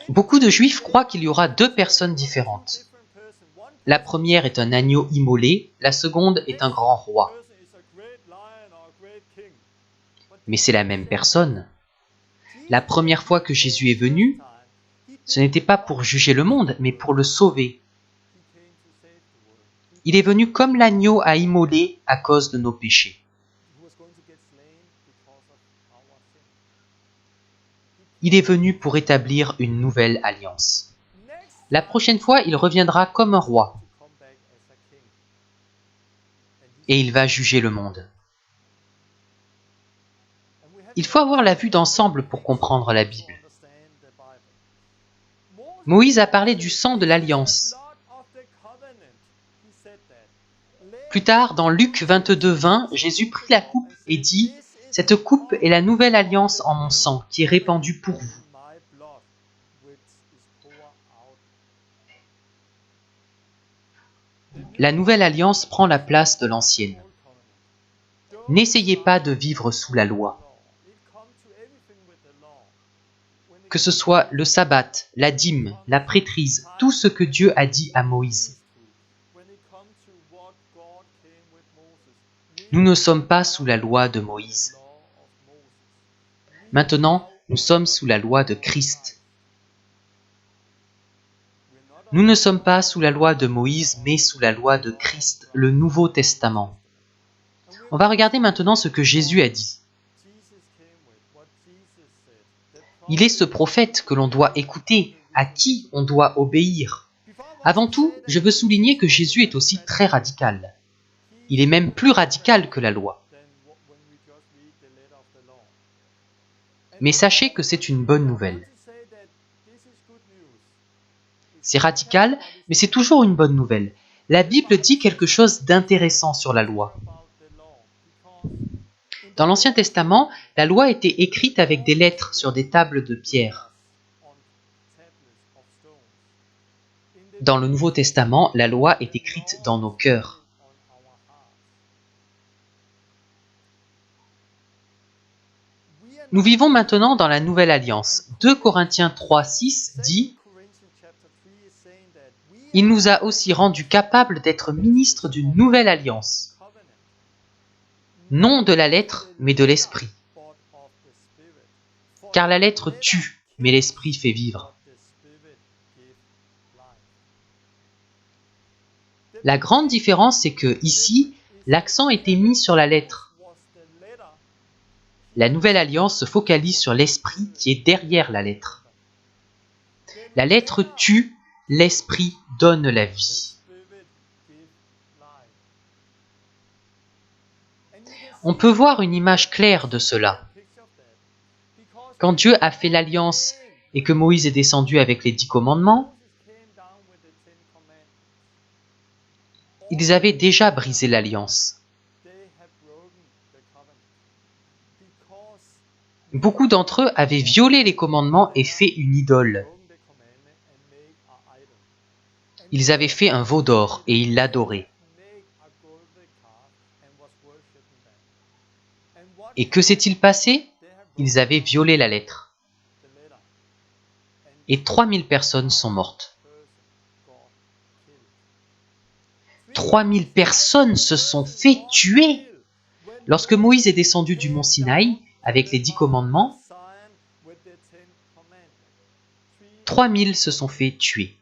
Beaucoup de Juifs croient qu'il y aura deux personnes différentes. La première est un agneau immolé, la seconde est un grand roi. Mais c'est la même personne. La première fois que Jésus est venu, ce n'était pas pour juger le monde, mais pour le sauver. Il est venu comme l'agneau à immoler à cause de nos péchés. Il est venu pour établir une nouvelle alliance. La prochaine fois, il reviendra comme un roi. Et il va juger le monde. Il faut avoir la vue d'ensemble pour comprendre la Bible. Moïse a parlé du sang de l'alliance. Plus tard, dans Luc 22:20, Jésus prit la coupe et dit « Cette coupe est la nouvelle alliance en mon sang, qui est répandue pour vous. » La nouvelle alliance prend la place de l'ancienne. N'essayez pas de vivre sous la loi. Que ce soit le sabbat, la dîme, la prêtrise, tout ce que Dieu a dit à Moïse. Nous ne sommes pas sous la loi de Moïse. Maintenant, nous sommes sous la loi de Christ. Nous ne sommes pas sous la loi de Moïse, mais sous la loi de Christ, le Nouveau Testament. On va regarder maintenant ce que Jésus a dit. Il est ce prophète que l'on doit écouter, à qui on doit obéir. Avant tout, je veux souligner que Jésus est aussi très radical. Il est même plus radical que la loi. Mais sachez que c'est une bonne nouvelle. C'est radical, mais c'est toujours une bonne nouvelle. La Bible dit quelque chose d'intéressant sur la loi. Dans l'Ancien Testament, la loi était écrite avec des lettres sur des tables de pierre. Dans le Nouveau Testament, la loi est écrite dans nos cœurs. Nous vivons maintenant dans la Nouvelle Alliance. 2 Corinthiens 3:6 dit « Il nous a aussi rendus capables d'être ministres d'une nouvelle alliance. » Non de la lettre, mais de l'esprit. Car la lettre tue, mais l'esprit fait vivre. La grande différence, c'est que ici, l'accent était mis sur la lettre. La nouvelle alliance se focalise sur l'esprit qui est derrière la lettre. La lettre tue, l'esprit donne la vie. On peut voir une image claire de cela. Quand Dieu a fait l'alliance et que Moïse est descendu avec les 10 commandements, ils avaient déjà brisé l'alliance. Beaucoup d'entre eux avaient violé les commandements et fait une idole. Ils avaient fait un veau d'or et ils l'adoraient. Et que s'est-il passé? Ils avaient violé la lettre. Et 3000 personnes sont mortes. 3000 personnes se sont fait tuer. Lorsque Moïse est descendu du mont Sinaï avec les 10 commandements, 3000 se sont fait tuer.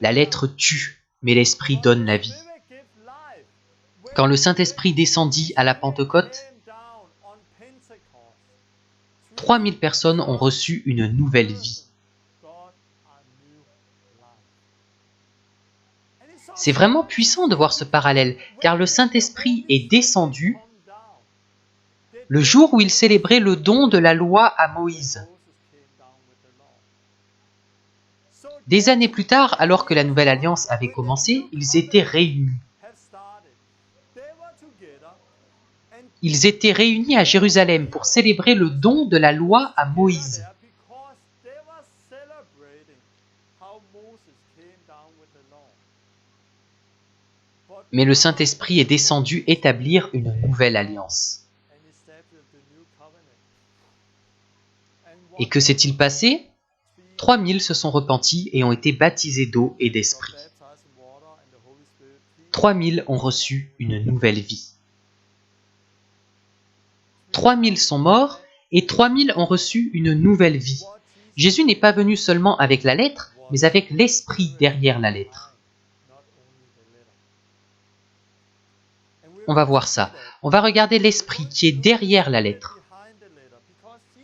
La lettre tue, mais l'esprit donne la vie. Quand le Saint-Esprit descendit à la Pentecôte, 3000 personnes ont reçu une nouvelle vie. C'est vraiment puissant de voir ce parallèle, car le Saint-Esprit est descendu le jour où il célébrait le don de la loi à Moïse. Des années plus tard, alors que la Nouvelle Alliance avait commencé, ils étaient réunis. Ils étaient réunis à Jérusalem pour célébrer le don de la loi à Moïse. Mais le Saint-Esprit est descendu établir une nouvelle alliance. Et que s'est-il passé ? 3000 se sont repentis et ont été baptisés d'eau et d'esprit. 3000 ont reçu une nouvelle vie. 3000 sont morts et 3000 ont reçu une nouvelle vie. Jésus n'est pas venu seulement avec la lettre, mais avec l'esprit derrière la lettre. On va voir ça. On va regarder l'esprit qui est derrière la lettre.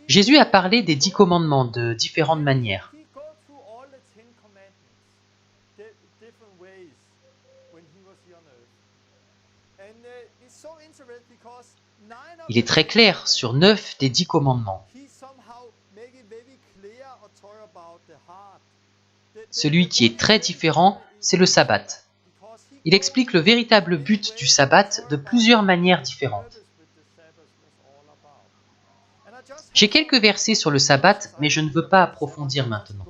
Jésus a parlé des 10 commandements de différentes manières. Il est très clair sur 9 des 10 commandements. Celui qui est très différent, c'est le sabbat. Il explique le véritable but du sabbat de plusieurs manières différentes. J'ai quelques versets sur le sabbat, mais je ne veux pas approfondir maintenant.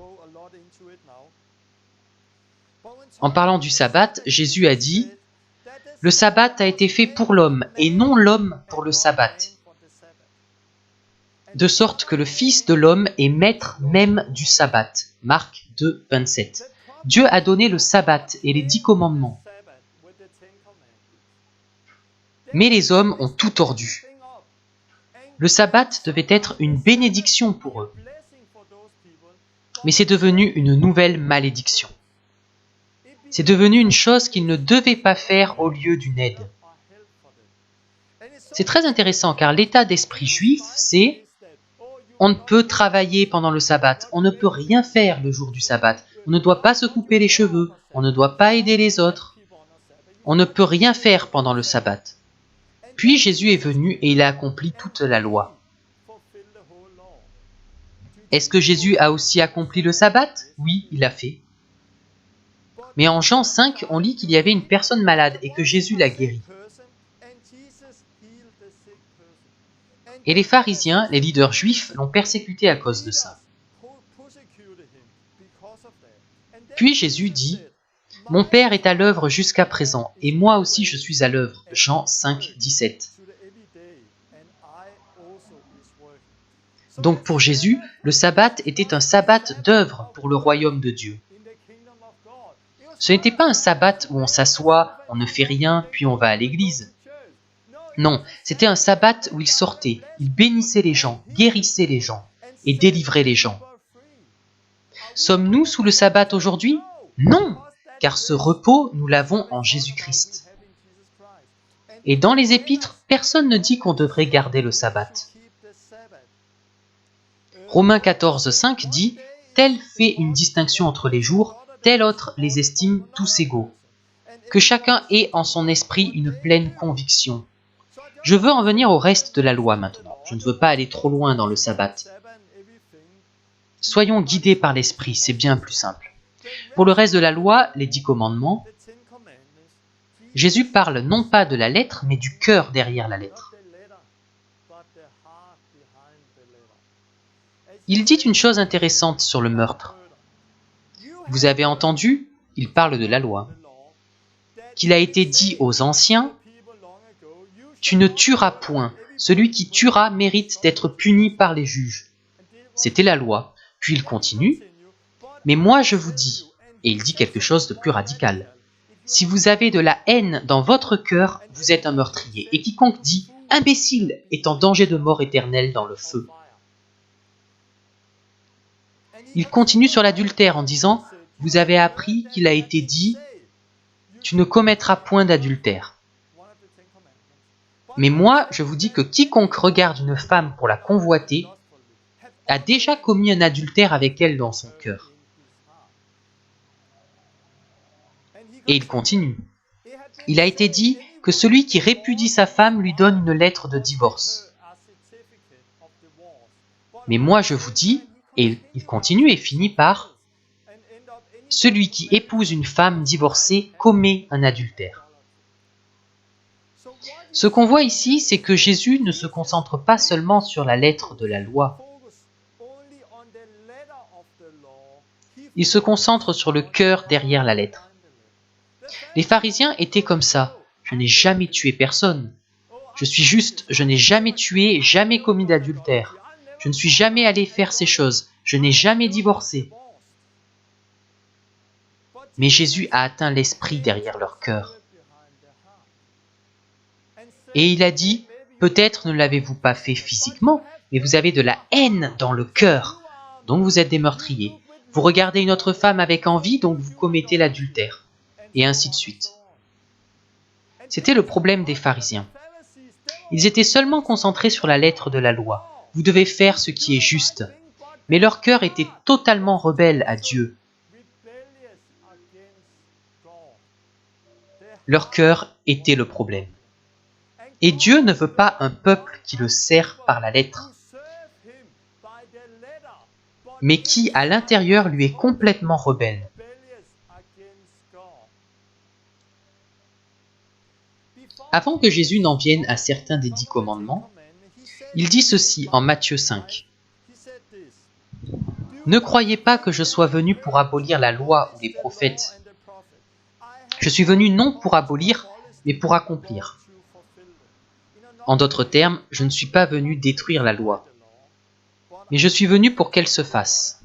En parlant du sabbat, Jésus a dit « Le sabbat a été fait pour l'homme, et non l'homme pour le sabbat. De sorte que le Fils de l'homme est maître même du sabbat. » Marc 2, 27. Dieu a donné le sabbat et les 10 commandements. Mais les hommes ont tout tordu. Le sabbat devait être une bénédiction pour eux. Mais c'est devenu une nouvelle malédiction. C'est devenu une chose qu'ils ne devaient pas faire au lieu d'une aide. C'est très intéressant car l'état d'esprit juif, c'est on ne peut travailler pendant le sabbat, on ne peut rien faire le jour du sabbat, on ne doit pas se couper les cheveux, on ne doit pas aider les autres, on ne peut rien faire pendant le sabbat. Puis Jésus est venu et il a accompli toute la loi. Est-ce que Jésus a aussi accompli le sabbat ? Oui, il l'a fait. Mais en Jean 5, on lit qu'il y avait une personne malade et que Jésus l'a guérie. Et les pharisiens, les leaders juifs, l'ont persécuté à cause de ça. Puis Jésus dit « Mon Père est à l'œuvre jusqu'à présent, et moi aussi je suis à l'œuvre. » Jean 5, 17. Donc pour Jésus, le sabbat était un sabbat d'œuvre pour le royaume de Dieu. Ce n'était pas un sabbat où on s'assoit, on ne fait rien, puis on va à l'église. Non, c'était un sabbat où il sortait, il bénissait les gens, guérissait les gens et délivrait les gens. Sommes-nous sous le sabbat aujourd'hui ? Non, car ce repos, nous l'avons en Jésus-Christ. Et dans les épîtres, personne ne dit qu'on devrait garder le sabbat. Romains 14, 5 dit « Tel fait une distinction entre les jours, tel autre les estime tous égaux. Que chacun ait en son esprit une pleine conviction. » Je veux en venir au reste de la loi maintenant. Je ne veux pas aller trop loin dans le sabbat. Soyons guidés par l'esprit, c'est bien plus simple. Pour le reste de la loi, les 10 commandements, Jésus parle non pas de la lettre, mais du cœur derrière la lettre. Il dit une chose intéressante sur le meurtre. Vous avez entendu, il parle de la loi, qu'il a été dit aux anciens, « Tu ne tueras point, celui qui tuera mérite d'être puni par les juges. » C'était la loi. Puis il continue, « Mais moi je vous dis, et il dit quelque chose de plus radical, si vous avez de la haine dans votre cœur, vous êtes un meurtrier, et quiconque dit, imbécile, est en danger de mort éternelle dans le feu. » Il continue sur l'adultère en disant, « Vous avez appris qu'il a été dit, tu ne commettras point d'adultère. Mais moi, je vous dis que quiconque regarde une femme pour la convoiter a déjà commis un adultère avec elle dans son cœur. » Et il continue. Il a été dit que celui qui répudie sa femme lui donne une lettre de divorce. Mais moi je vous dis, et il continue et finit par « Celui qui épouse une femme divorcée commet un adultère. » Ce qu'on voit ici, c'est que Jésus ne se concentre pas seulement sur la lettre de la loi. Il se concentre sur le cœur derrière la lettre. Les pharisiens étaient comme ça. Je n'ai jamais tué personne. Je suis juste, je n'ai jamais tué, jamais commis d'adultère. Je ne suis jamais allé faire ces choses. Je n'ai jamais divorcé. Mais Jésus a atteint l'esprit derrière leur cœur. Et il a dit, peut-être ne l'avez-vous pas fait physiquement, mais vous avez de la haine dans le cœur. Donc vous êtes des meurtriers. Vous regardez une autre femme avec envie, donc vous commettez l'adultère. Et ainsi de suite. C'était le problème des pharisiens. Ils étaient seulement concentrés sur la lettre de la loi. Vous devez faire ce qui est juste. Mais leur cœur était totalement rebelle à Dieu. Leur cœur était le problème. Et Dieu ne veut pas un peuple qui le sert par la lettre, mais qui, à l'intérieur, lui est complètement rebelle. Avant que Jésus n'en vienne à certains des 10 commandements, il dit ceci en Matthieu 5. « Ne croyez pas que je sois venu pour abolir la loi ou les prophètes. Je suis venu non pour abolir, mais pour accomplir. En d'autres termes, je ne suis pas venu détruire la loi, mais je suis venu pour qu'elle se fasse. »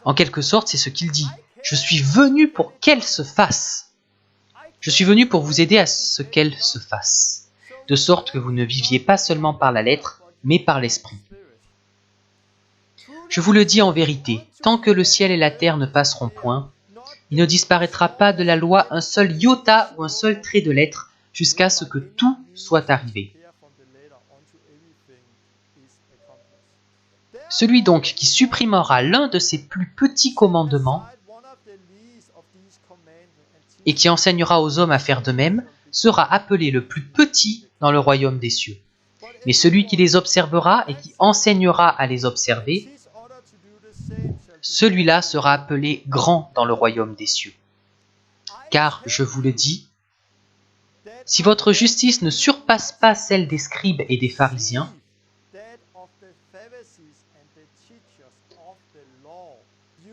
En quelque sorte, c'est ce qu'il dit. Je suis venu pour qu'elle se fasse. Je suis venu pour vous aider à ce qu'elle se fasse, de sorte que vous ne viviez pas seulement par la lettre, mais par l'esprit. Je vous le dis en vérité, tant que le ciel et la terre ne passeront point, il ne disparaîtra pas de la loi un seul iota ou un seul trait de lettre, jusqu'à ce que tout soit arrivé. Celui donc qui supprimera l'un de ces plus petits commandements et qui enseignera aux hommes à faire de même, sera appelé le plus petit dans le royaume des cieux. Mais celui qui les observera et qui enseignera à les observer, celui-là sera appelé grand dans le royaume des cieux. Car, je vous le dis, si votre justice ne surpasse pas celle des scribes et des pharisiens,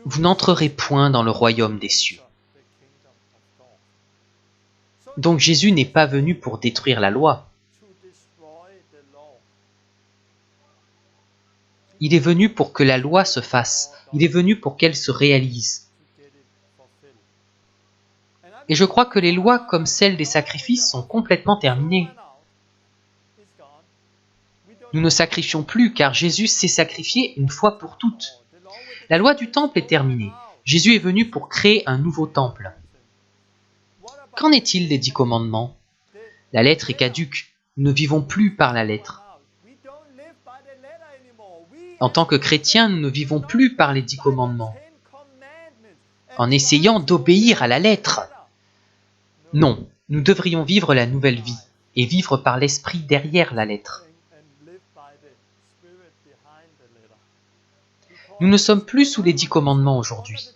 vous n'entrerez point dans le royaume des cieux. Donc Jésus n'est pas venu pour détruire la loi. Il est venu pour que la loi se fasse. Il est venu pour qu'elle se réalise. Et je crois que les lois comme celle des sacrifices sont complètement terminées. Nous ne sacrifions plus car Jésus s'est sacrifié une fois pour toutes. La loi du temple est terminée. Jésus est venu pour créer un nouveau temple. Qu'en est-il des 10 commandements? La lettre est caduque. Nous ne vivons plus par la lettre. En tant que chrétiens, nous ne vivons plus par les 10 commandements, en essayant d'obéir à la lettre. Non, nous devrions vivre la nouvelle vie et vivre par l'esprit derrière la lettre. Nous ne sommes plus sous les 10 commandements aujourd'hui.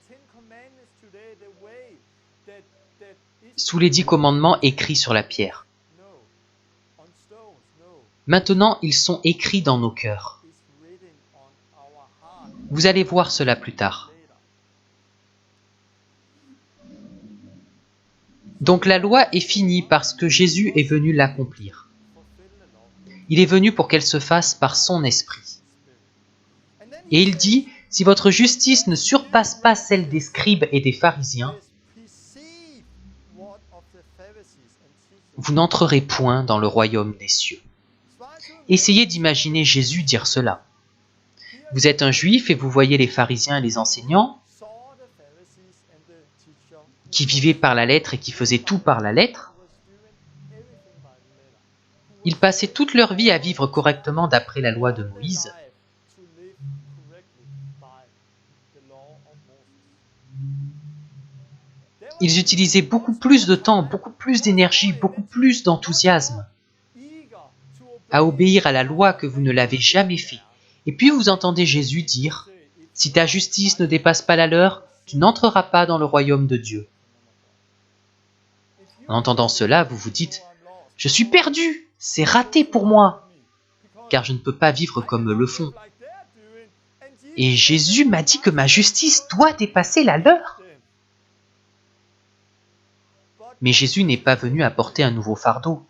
Sous les 10 commandements écrits sur la pierre. Maintenant, ils sont écrits dans nos cœurs. Vous allez voir cela plus tard. Donc la loi est finie parce que Jésus est venu l'accomplir. Il est venu pour qu'elle se fasse par son esprit. Et il dit, si votre justice ne surpasse pas celle des scribes et des pharisiens, vous n'entrerez point dans le royaume des cieux. Essayez d'imaginer Jésus dire cela. Vous êtes un juif et vous voyez les pharisiens et les enseignants qui vivaient par la lettre et qui faisaient tout par la lettre. Ils passaient toute leur vie à vivre correctement d'après la loi de Moïse. Ils utilisaient beaucoup plus de temps, beaucoup plus d'énergie, beaucoup plus d'enthousiasme à obéir à la loi que vous ne l'avez jamais fait. Et puis vous entendez Jésus dire, « Si ta justice ne dépasse pas la leur, tu n'entreras pas dans le royaume de Dieu. » En entendant cela, vous vous dites, « Je suis perdu, c'est raté pour moi, car je ne peux pas vivre comme eux le font. Et Jésus m'a dit que ma justice doit dépasser la leur. » Mais Jésus n'est pas venu apporter un nouveau fardeau.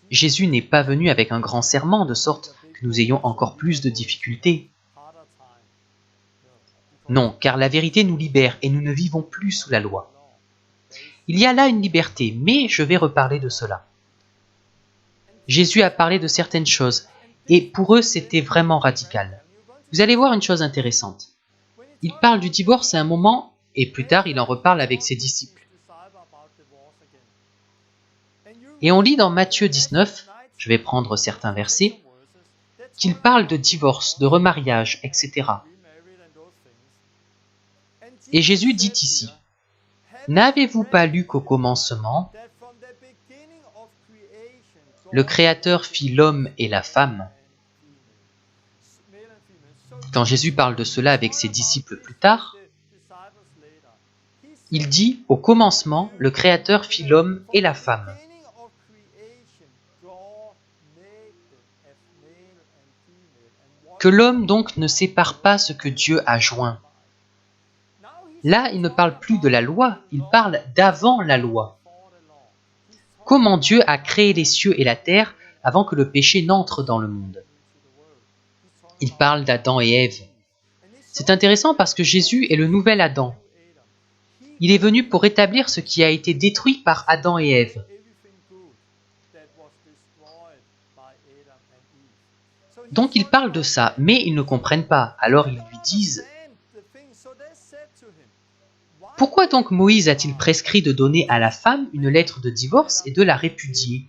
Jésus n'est pas venu avec un grand serment de sorte que nous ayons encore plus de difficultés. Non, car la vérité nous libère et nous ne vivons plus sous la loi. Il y a là une liberté, mais je vais reparler de cela. Jésus a parlé de certaines choses, et pour eux c'était vraiment radical. Vous allez voir une chose intéressante. Il parle du divorce à un moment, et plus tard il en reparle avec ses disciples. Et on lit dans Matthieu 19, je vais prendre certains versets, qu'il parle de divorce, de remariage, etc. Et Jésus dit ici, « N'avez-vous pas lu qu'au commencement, le Créateur fit l'homme et la femme ?» Quand Jésus parle de cela avec ses disciples plus tard, il dit, « Au commencement, le Créateur fit l'homme et la femme. » Que l'homme donc ne sépare pas ce que Dieu a joint. Là, il ne parle plus de la loi, il parle d'avant la loi. Comment Dieu a créé les cieux et la terre avant que le péché n'entre dans le monde. Il parle d'Adam et Ève. C'est intéressant parce que Jésus est le nouvel Adam. Il est venu pour rétablir ce qui a été détruit par Adam et Ève. Donc ils parlent de ça, mais ils ne comprennent pas. Alors ils lui disent « Pourquoi donc Moïse a-t-il prescrit de donner à la femme une lettre de divorce et de la répudier ?»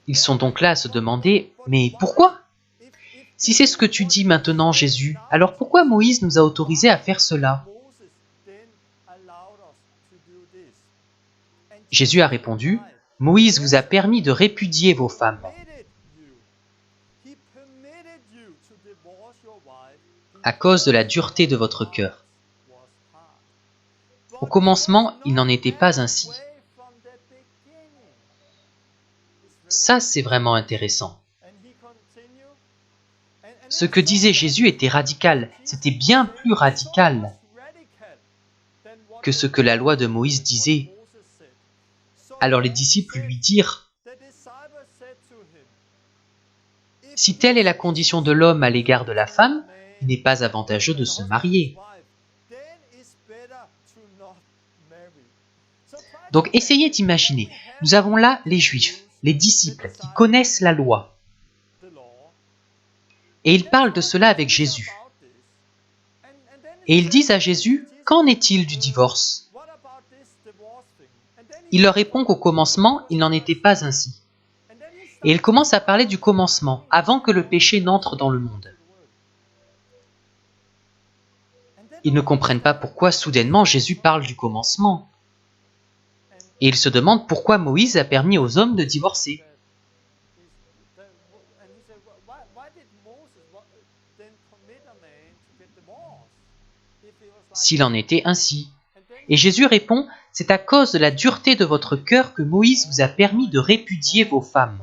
Ils sont donc là à se demander « Mais pourquoi ? Si c'est ce que tu dis maintenant, Jésus, alors pourquoi Moïse nous a autorisés à faire cela ?» Jésus a répondu « Moïse vous a permis de répudier vos femmes. À cause de la dureté de votre cœur. Au commencement, il n'en était pas ainsi. » Ça, c'est vraiment intéressant. Ce que disait Jésus était radical. C'était bien plus radical que ce que la loi de Moïse disait. Alors les disciples lui dirent « Si telle est la condition de l'homme à l'égard de la femme, il n'est pas avantageux de se marier. » Donc essayez d'imaginer, nous avons là les Juifs, les disciples qui connaissent la loi. Et ils parlent de cela avec Jésus. Et ils disent à Jésus, « Qu'en est-il du divorce ?» Il leur répond qu'au commencement, il n'en était pas ainsi. Et il commence à parler du commencement, avant que le péché n'entre dans le monde. Ils ne comprennent pas pourquoi soudainement Jésus parle du commencement. Et ils se demandent pourquoi Moïse a permis aux hommes de divorcer. S'il en était ainsi. Et Jésus répond, « C'est à cause de la dureté de votre cœur que Moïse vous a permis de répudier vos femmes. »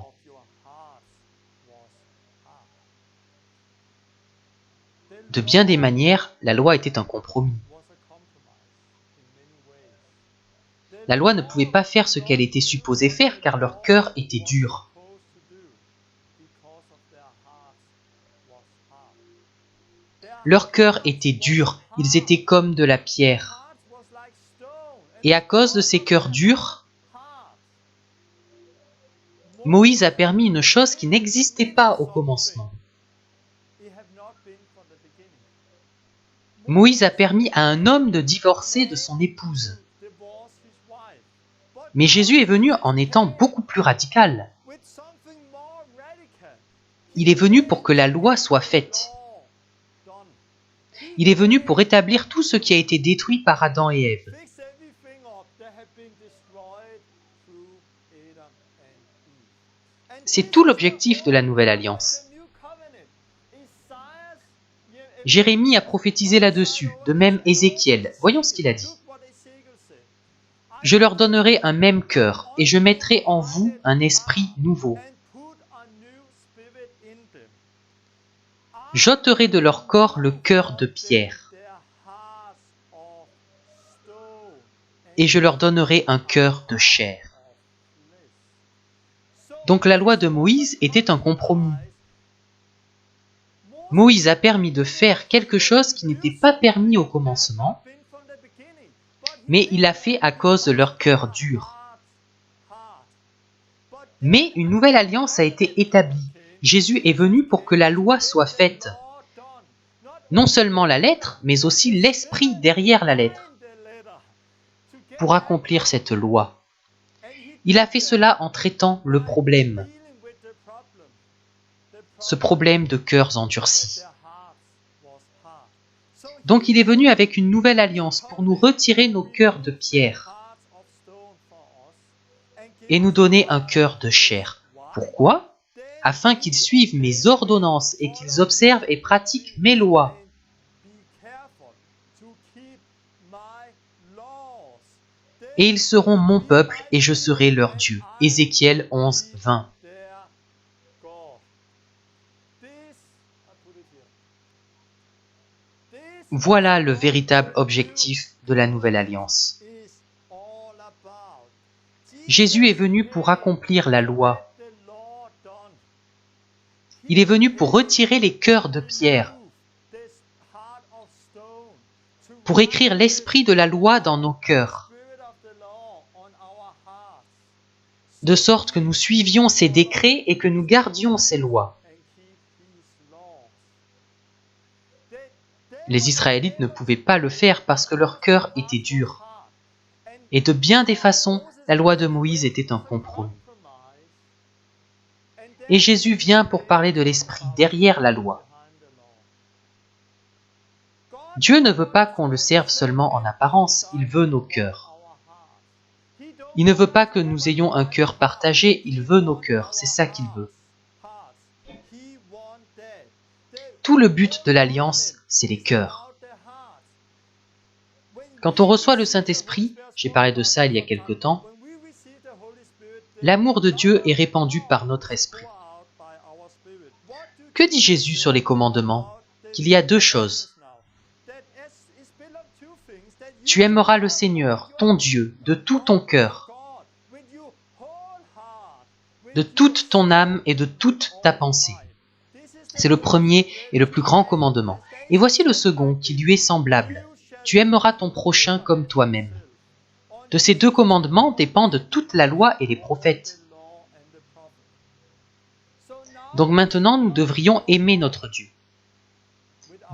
De bien des manières, la loi était un compromis. La loi ne pouvait pas faire ce qu'elle était supposée faire car leur cœur était dur. Leur cœur était dur, ils étaient comme de la pierre. Et à cause de ces cœurs durs, Moïse a permis une chose qui n'existait pas au commencement. Moïse a permis à un homme de divorcer de son épouse. Mais Jésus est venu en étant beaucoup plus radical. Il est venu pour que la loi soit faite. Il est venu pour rétablir tout ce qui a été détruit par Adam et Ève. C'est tout l'objectif de la Nouvelle Alliance. Jérémie a prophétisé là-dessus, de même Ézéchiel. Voyons ce qu'il a dit. « Je leur donnerai un même cœur, et je mettrai en vous un esprit nouveau. J'ôterai de leur corps le cœur de pierre, et je leur donnerai un cœur de chair. Donc la loi de Moïse était un compromis. Moïse a permis de faire quelque chose qui n'était pas permis au commencement, mais il l'a fait à cause de leur cœur dur. Mais une nouvelle alliance a été établie. Jésus est venu pour que la loi soit faite. Non seulement la lettre, mais aussi l'esprit derrière la lettre. Pour accomplir cette loi. Il a fait cela en traitant le problème. Ce problème de cœurs endurcis. Donc il est venu avec une nouvelle alliance pour nous retirer nos cœurs de pierre et nous donner un cœur de chair. Pourquoi ? Afin qu'ils suivent mes ordonnances et qu'ils observent et pratiquent mes lois. Et ils seront mon peuple et je serai leur Dieu. Ézéchiel 11, 20. Voilà le véritable objectif de la nouvelle alliance. Jésus est venu pour accomplir la loi. Il est venu pour retirer les cœurs de pierre, pour écrire l'esprit de la loi dans nos cœurs, de sorte que nous suivions ses décrets et que nous gardions ses lois. Les Israélites ne pouvaient pas le faire parce que leur cœur était dur. Et de bien des façons, la loi de Moïse était un compromis. Et Jésus vient pour parler de l'esprit derrière la loi. Dieu ne veut pas qu'on le serve seulement en apparence, il veut nos cœurs. Il ne veut pas que nous ayons un cœur partagé, il veut nos cœurs, c'est ça qu'il veut. Tout le but de l'alliance, c'est les cœurs. Quand on reçoit le Saint-Esprit, j'ai parlé de ça il y a quelque temps, l'amour de Dieu est répandu par notre esprit. Que dit Jésus sur les commandements ? Qu'il y a deux choses. Tu aimeras le Seigneur, ton Dieu, de tout ton cœur, de toute ton âme et de toute ta pensée. C'est le premier et le plus grand commandement. Et voici le second qui lui est semblable. Tu aimeras ton prochain comme toi-même. De ces deux commandements dépendent toute la loi et les prophètes. Donc maintenant, nous devrions aimer notre Dieu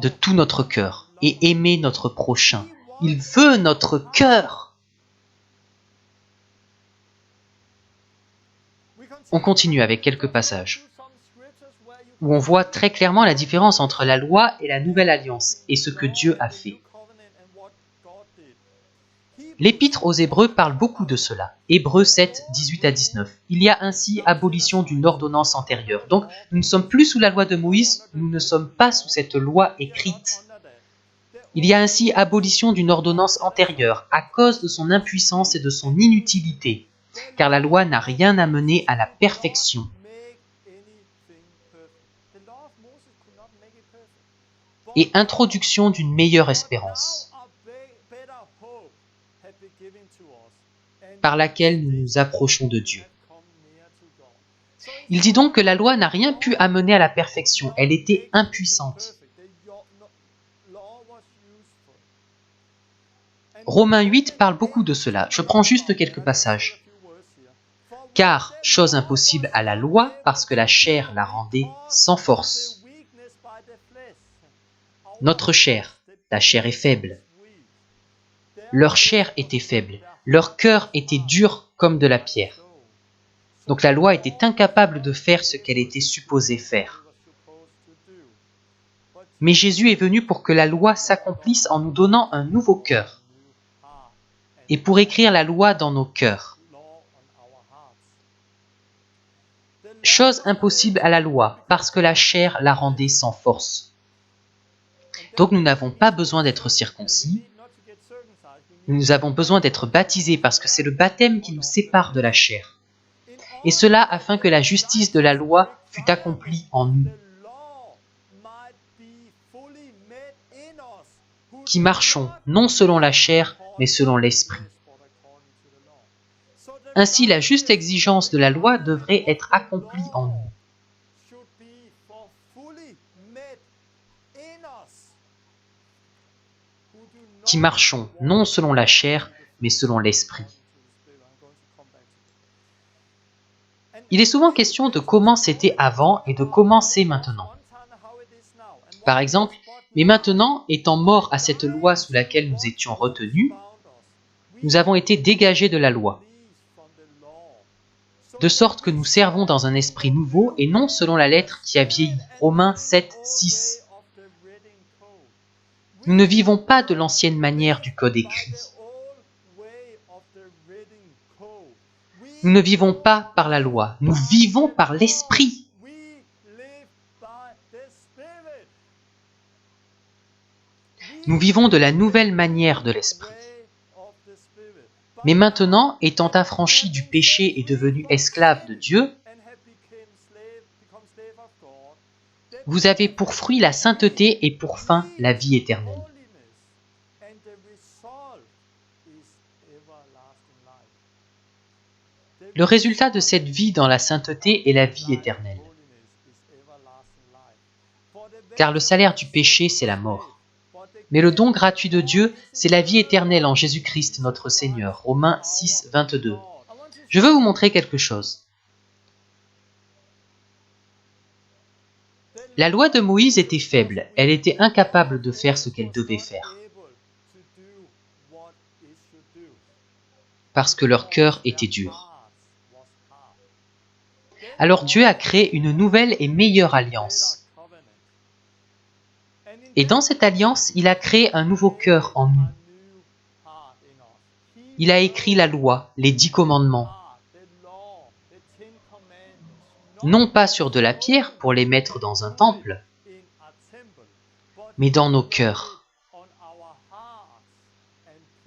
de tout notre cœur et aimer notre prochain. Il veut notre cœur. On continue avec quelques passages où on voit très clairement la différence entre la loi et la nouvelle alliance et ce que Dieu a fait. L'Épître aux Hébreux parle beaucoup de cela. Hébreux 7, 18 à 19. Il y a ainsi abolition d'une ordonnance antérieure. Donc, nous ne sommes plus sous la loi de Moïse, nous ne sommes pas sous cette loi écrite. Il y a ainsi abolition d'une ordonnance antérieure à cause de son impuissance et de son inutilité, car la loi n'a rien amené à la perfection. Et introduction d'une meilleure espérance, par laquelle nous nous approchons de Dieu. Il dit donc que la loi n'a rien pu amener à la perfection, elle était impuissante. Romains 8 parle beaucoup de cela, je prends juste quelques passages. Car, chose impossible à la loi, parce que la chair la rendait sans force. Notre chair, la chair est faible. Leur chair était faible, leur cœur était dur comme de la pierre. Donc la loi était incapable de faire ce qu'elle était supposée faire. Mais Jésus est venu pour que la loi s'accomplisse en nous donnant un nouveau cœur et pour écrire la loi dans nos cœurs. Chose impossible à la loi, parce que la chair la rendait sans force. Donc nous n'avons pas besoin d'être circoncis, nous avons besoin d'être baptisés parce que c'est le baptême qui nous sépare de la chair. Et cela afin que la justice de la loi fût accomplie en nous. qui marchons non selon la chair, mais selon l'esprit. Ainsi, la juste exigence de la loi devrait être accomplie en nous. Qui marchons non selon la chair, mais selon l'esprit. Il est souvent question de comment c'était avant et de comment c'est maintenant. Par exemple, mais maintenant, étant morts à cette loi sous laquelle nous étions retenus, nous avons été dégagés de la loi, de sorte que nous servons dans un esprit nouveau et non selon la lettre qui a vieilli. Romains 7, 6. Nous ne vivons pas de l'ancienne manière du code écrit. Nous ne vivons pas par la loi, nous vivons par l'esprit. Nous vivons de la nouvelle manière de l'esprit. Mais maintenant, étant affranchis du péché et devenus esclaves de Dieu, vous avez pour fruit la sainteté et pour fin la vie éternelle. Le résultat de cette vie dans la sainteté est la vie éternelle. Car le salaire du péché, c'est la mort. Mais le don gratuit de Dieu, c'est la vie éternelle en Jésus-Christ notre Seigneur. Romains 6, 22. Je veux vous montrer quelque chose. La loi de Moïse était faible, elle était incapable de faire ce qu'elle devait faire. Parce que leur cœur était dur. Alors Dieu a créé une nouvelle et meilleure alliance. Et dans cette alliance, il a créé un nouveau cœur en nous. Il a écrit la loi, les 10 commandements. Non pas sur de la pierre pour les mettre dans un temple, mais dans nos cœurs.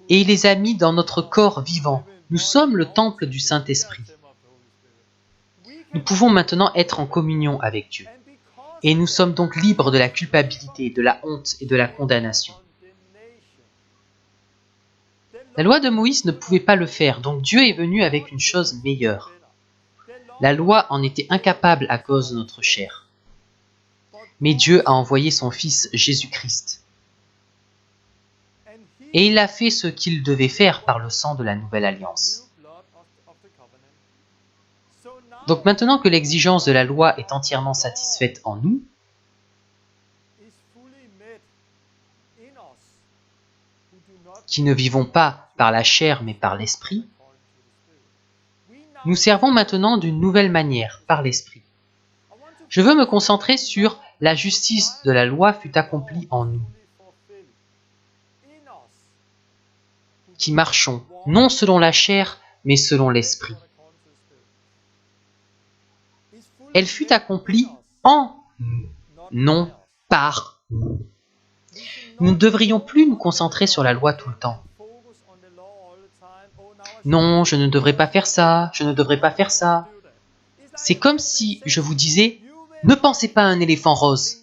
Et il les a mis dans notre corps vivant. Nous sommes le temple du Saint-Esprit. Nous pouvons maintenant être en communion avec Dieu. Et nous sommes donc libres de la culpabilité, de la honte et de la condamnation. La loi de Moïse ne pouvait pas le faire, donc Dieu est venu avec une chose meilleure. La loi en était incapable à cause de notre chair. Mais Dieu a envoyé son Fils Jésus-Christ. Et il a fait ce qu'il devait faire par le sang de la nouvelle alliance. Donc maintenant que l'exigence de la loi est entièrement satisfaite en nous, qui ne vivons pas par la chair mais par l'esprit, nous servons maintenant d'une nouvelle manière, par l'esprit. Je veux me concentrer sur la justice de la loi fut accomplie en nous, qui marchons non selon la chair mais selon l'esprit. Elle fut accomplie en nous, non par nous. Nous ne devrions plus nous concentrer sur la loi tout le temps. Non, je ne devrais pas faire ça, je ne devrais pas faire ça. C'est comme si je vous disais, ne pensez pas à un éléphant rose.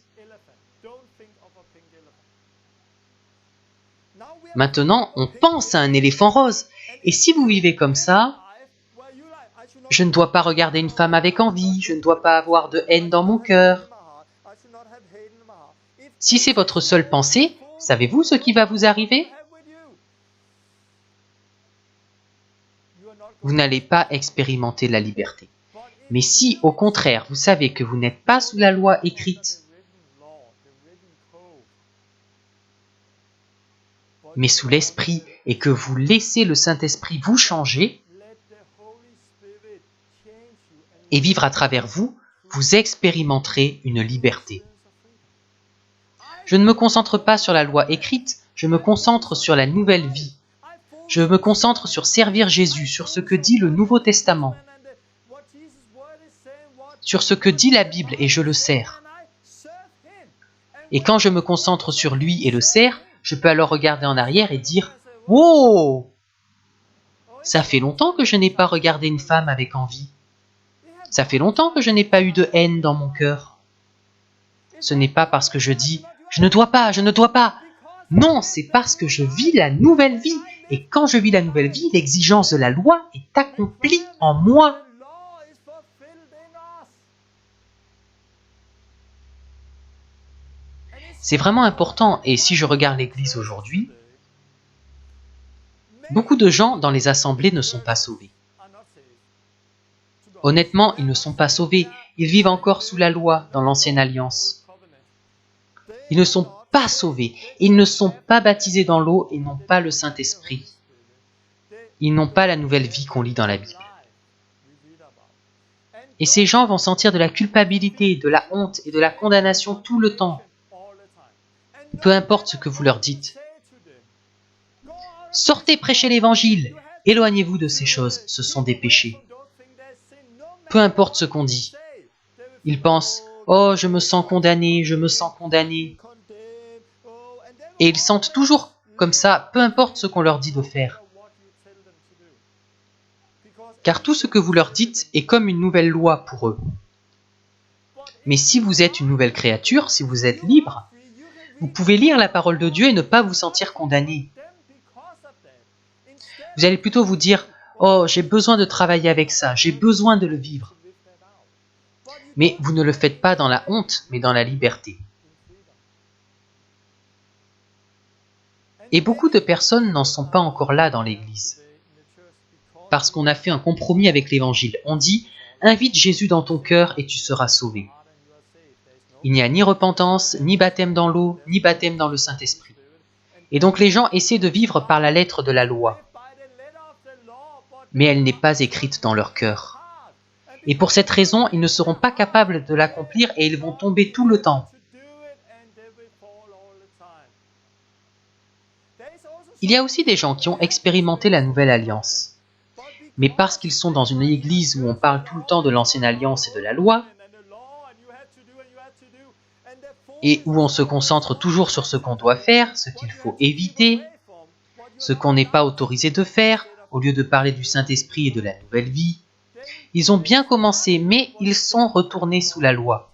Maintenant, on pense à un éléphant rose. Et si vous vivez comme ça, je ne dois pas regarder une femme avec envie, je ne dois pas avoir de haine dans mon cœur. Si c'est votre seule pensée, savez-vous ce qui va vous arriver? Vous n'allez pas expérimenter la liberté. Mais si, au contraire, vous savez que vous n'êtes pas sous la loi écrite, mais sous l'Esprit, et que vous laissez le Saint-Esprit vous changer, et vivre à travers vous, vous expérimenterez une liberté. Je ne me concentre pas sur la loi écrite, je me concentre sur la nouvelle vie. Je me concentre sur servir Jésus, sur ce que dit le Nouveau Testament, sur ce que dit la Bible, et je le sers. Et quand je me concentre sur lui et le sers, je peux alors regarder en arrière et dire « Wow! Ça fait longtemps que je n'ai pas regardé une femme avec envie. Ça fait longtemps que je n'ai pas eu de haine dans mon cœur. » Ce n'est pas parce que je dis « Je ne dois pas, je ne dois pas !» Non, c'est parce que je vis la nouvelle vie. Et quand je vis la nouvelle vie, l'exigence de la loi est accomplie en moi. C'est vraiment important, et si je regarde l'Église aujourd'hui, beaucoup de gens dans les assemblées ne sont pas sauvés. Honnêtement, ils ne sont pas sauvés, ils vivent encore sous la loi dans l'ancienne alliance. Ils ne sont pas sauvés, ils ne sont pas baptisés dans l'eau et n'ont pas le Saint-Esprit. Ils n'ont pas la nouvelle vie qu'on lit dans la Bible. Et ces gens vont sentir de la culpabilité, de la honte et de la condamnation tout le temps. Peu importe ce que vous leur dites. Sortez prêcher l'Évangile, éloignez-vous de ces choses, ce sont des péchés. Peu importe ce qu'on dit. Ils pensent « Oh, je me sens condamné, je me sens condamné ». Et ils sentent toujours comme ça, peu importe ce qu'on leur dit de faire. Car tout ce que vous leur dites est comme une nouvelle loi pour eux. Mais si vous êtes une nouvelle créature, si vous êtes libre, vous pouvez lire la parole de Dieu et ne pas vous sentir condamné. Vous allez plutôt vous dire « Oh, j'ai besoin de travailler avec ça, j'ai besoin de le vivre ». Mais vous ne le faites pas dans la honte, mais dans la liberté. Et beaucoup de personnes n'en sont pas encore là dans l'Église. Parce qu'on a fait un compromis avec l'Évangile. On dit « Invite Jésus dans ton cœur et tu seras sauvé ». Il n'y a ni repentance, ni baptême dans l'eau, ni baptême dans le Saint-Esprit. Et donc les gens essaient de vivre par la lettre de la loi. Mais elle n'est pas écrite dans leur cœur. Et pour cette raison, ils ne seront pas capables de l'accomplir et ils vont tomber tout le temps. Il y a aussi des gens qui ont expérimenté la nouvelle alliance. Mais parce qu'ils sont dans une église où on parle tout le temps de l'ancienne alliance et de la loi, et où on se concentre toujours sur ce qu'on doit faire, ce qu'il faut éviter, ce qu'on n'est pas autorisé de faire, au lieu de parler du Saint-Esprit et de la nouvelle vie. Ils ont bien commencé, mais ils sont retournés sous la loi.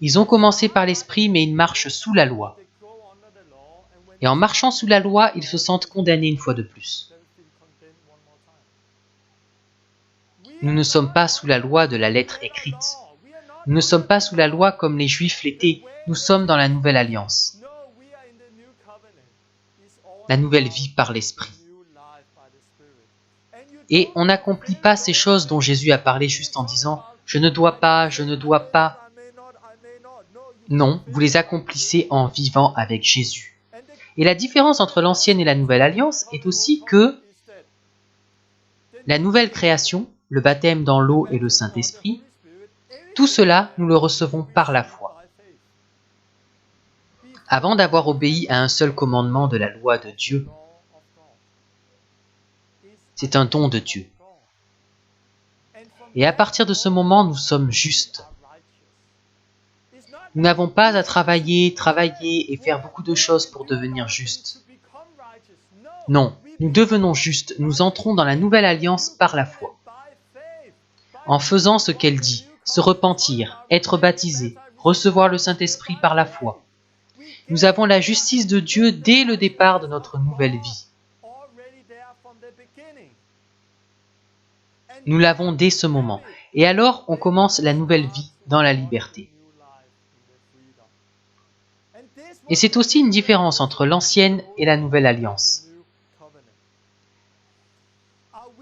Ils ont commencé par l'Esprit, mais ils marchent sous la loi. Et en marchant sous la loi, ils se sentent condamnés une fois de plus. Nous ne sommes pas sous la loi de la lettre écrite. Nous ne sommes pas sous la loi comme les Juifs l'étaient. Nous sommes dans la nouvelle alliance. La nouvelle vie par l'Esprit. Et on n'accomplit pas ces choses dont Jésus a parlé juste en disant « Je ne dois pas, je ne dois pas ». Non, vous les accomplissez en vivant avec Jésus. Et la différence entre l'ancienne et la nouvelle alliance est aussi que la nouvelle création, le baptême dans l'eau et le Saint-Esprit, tout cela, nous le recevons par la foi. Avant d'avoir obéi à un seul commandement de la loi de Dieu, c'est un don de Dieu. Et à partir de ce moment, nous sommes justes. Nous n'avons pas à travailler et faire beaucoup de choses pour devenir justes. Non, nous devenons justes, nous entrons dans la nouvelle alliance par la foi. En faisant ce qu'elle dit, se repentir, être baptisé, recevoir le Saint-Esprit par la foi. Nous avons la justice de Dieu dès le départ de notre nouvelle vie. Nous l'avons dès ce moment. Et alors, on commence la nouvelle vie dans la liberté. Et c'est aussi une différence entre l'ancienne et la nouvelle alliance.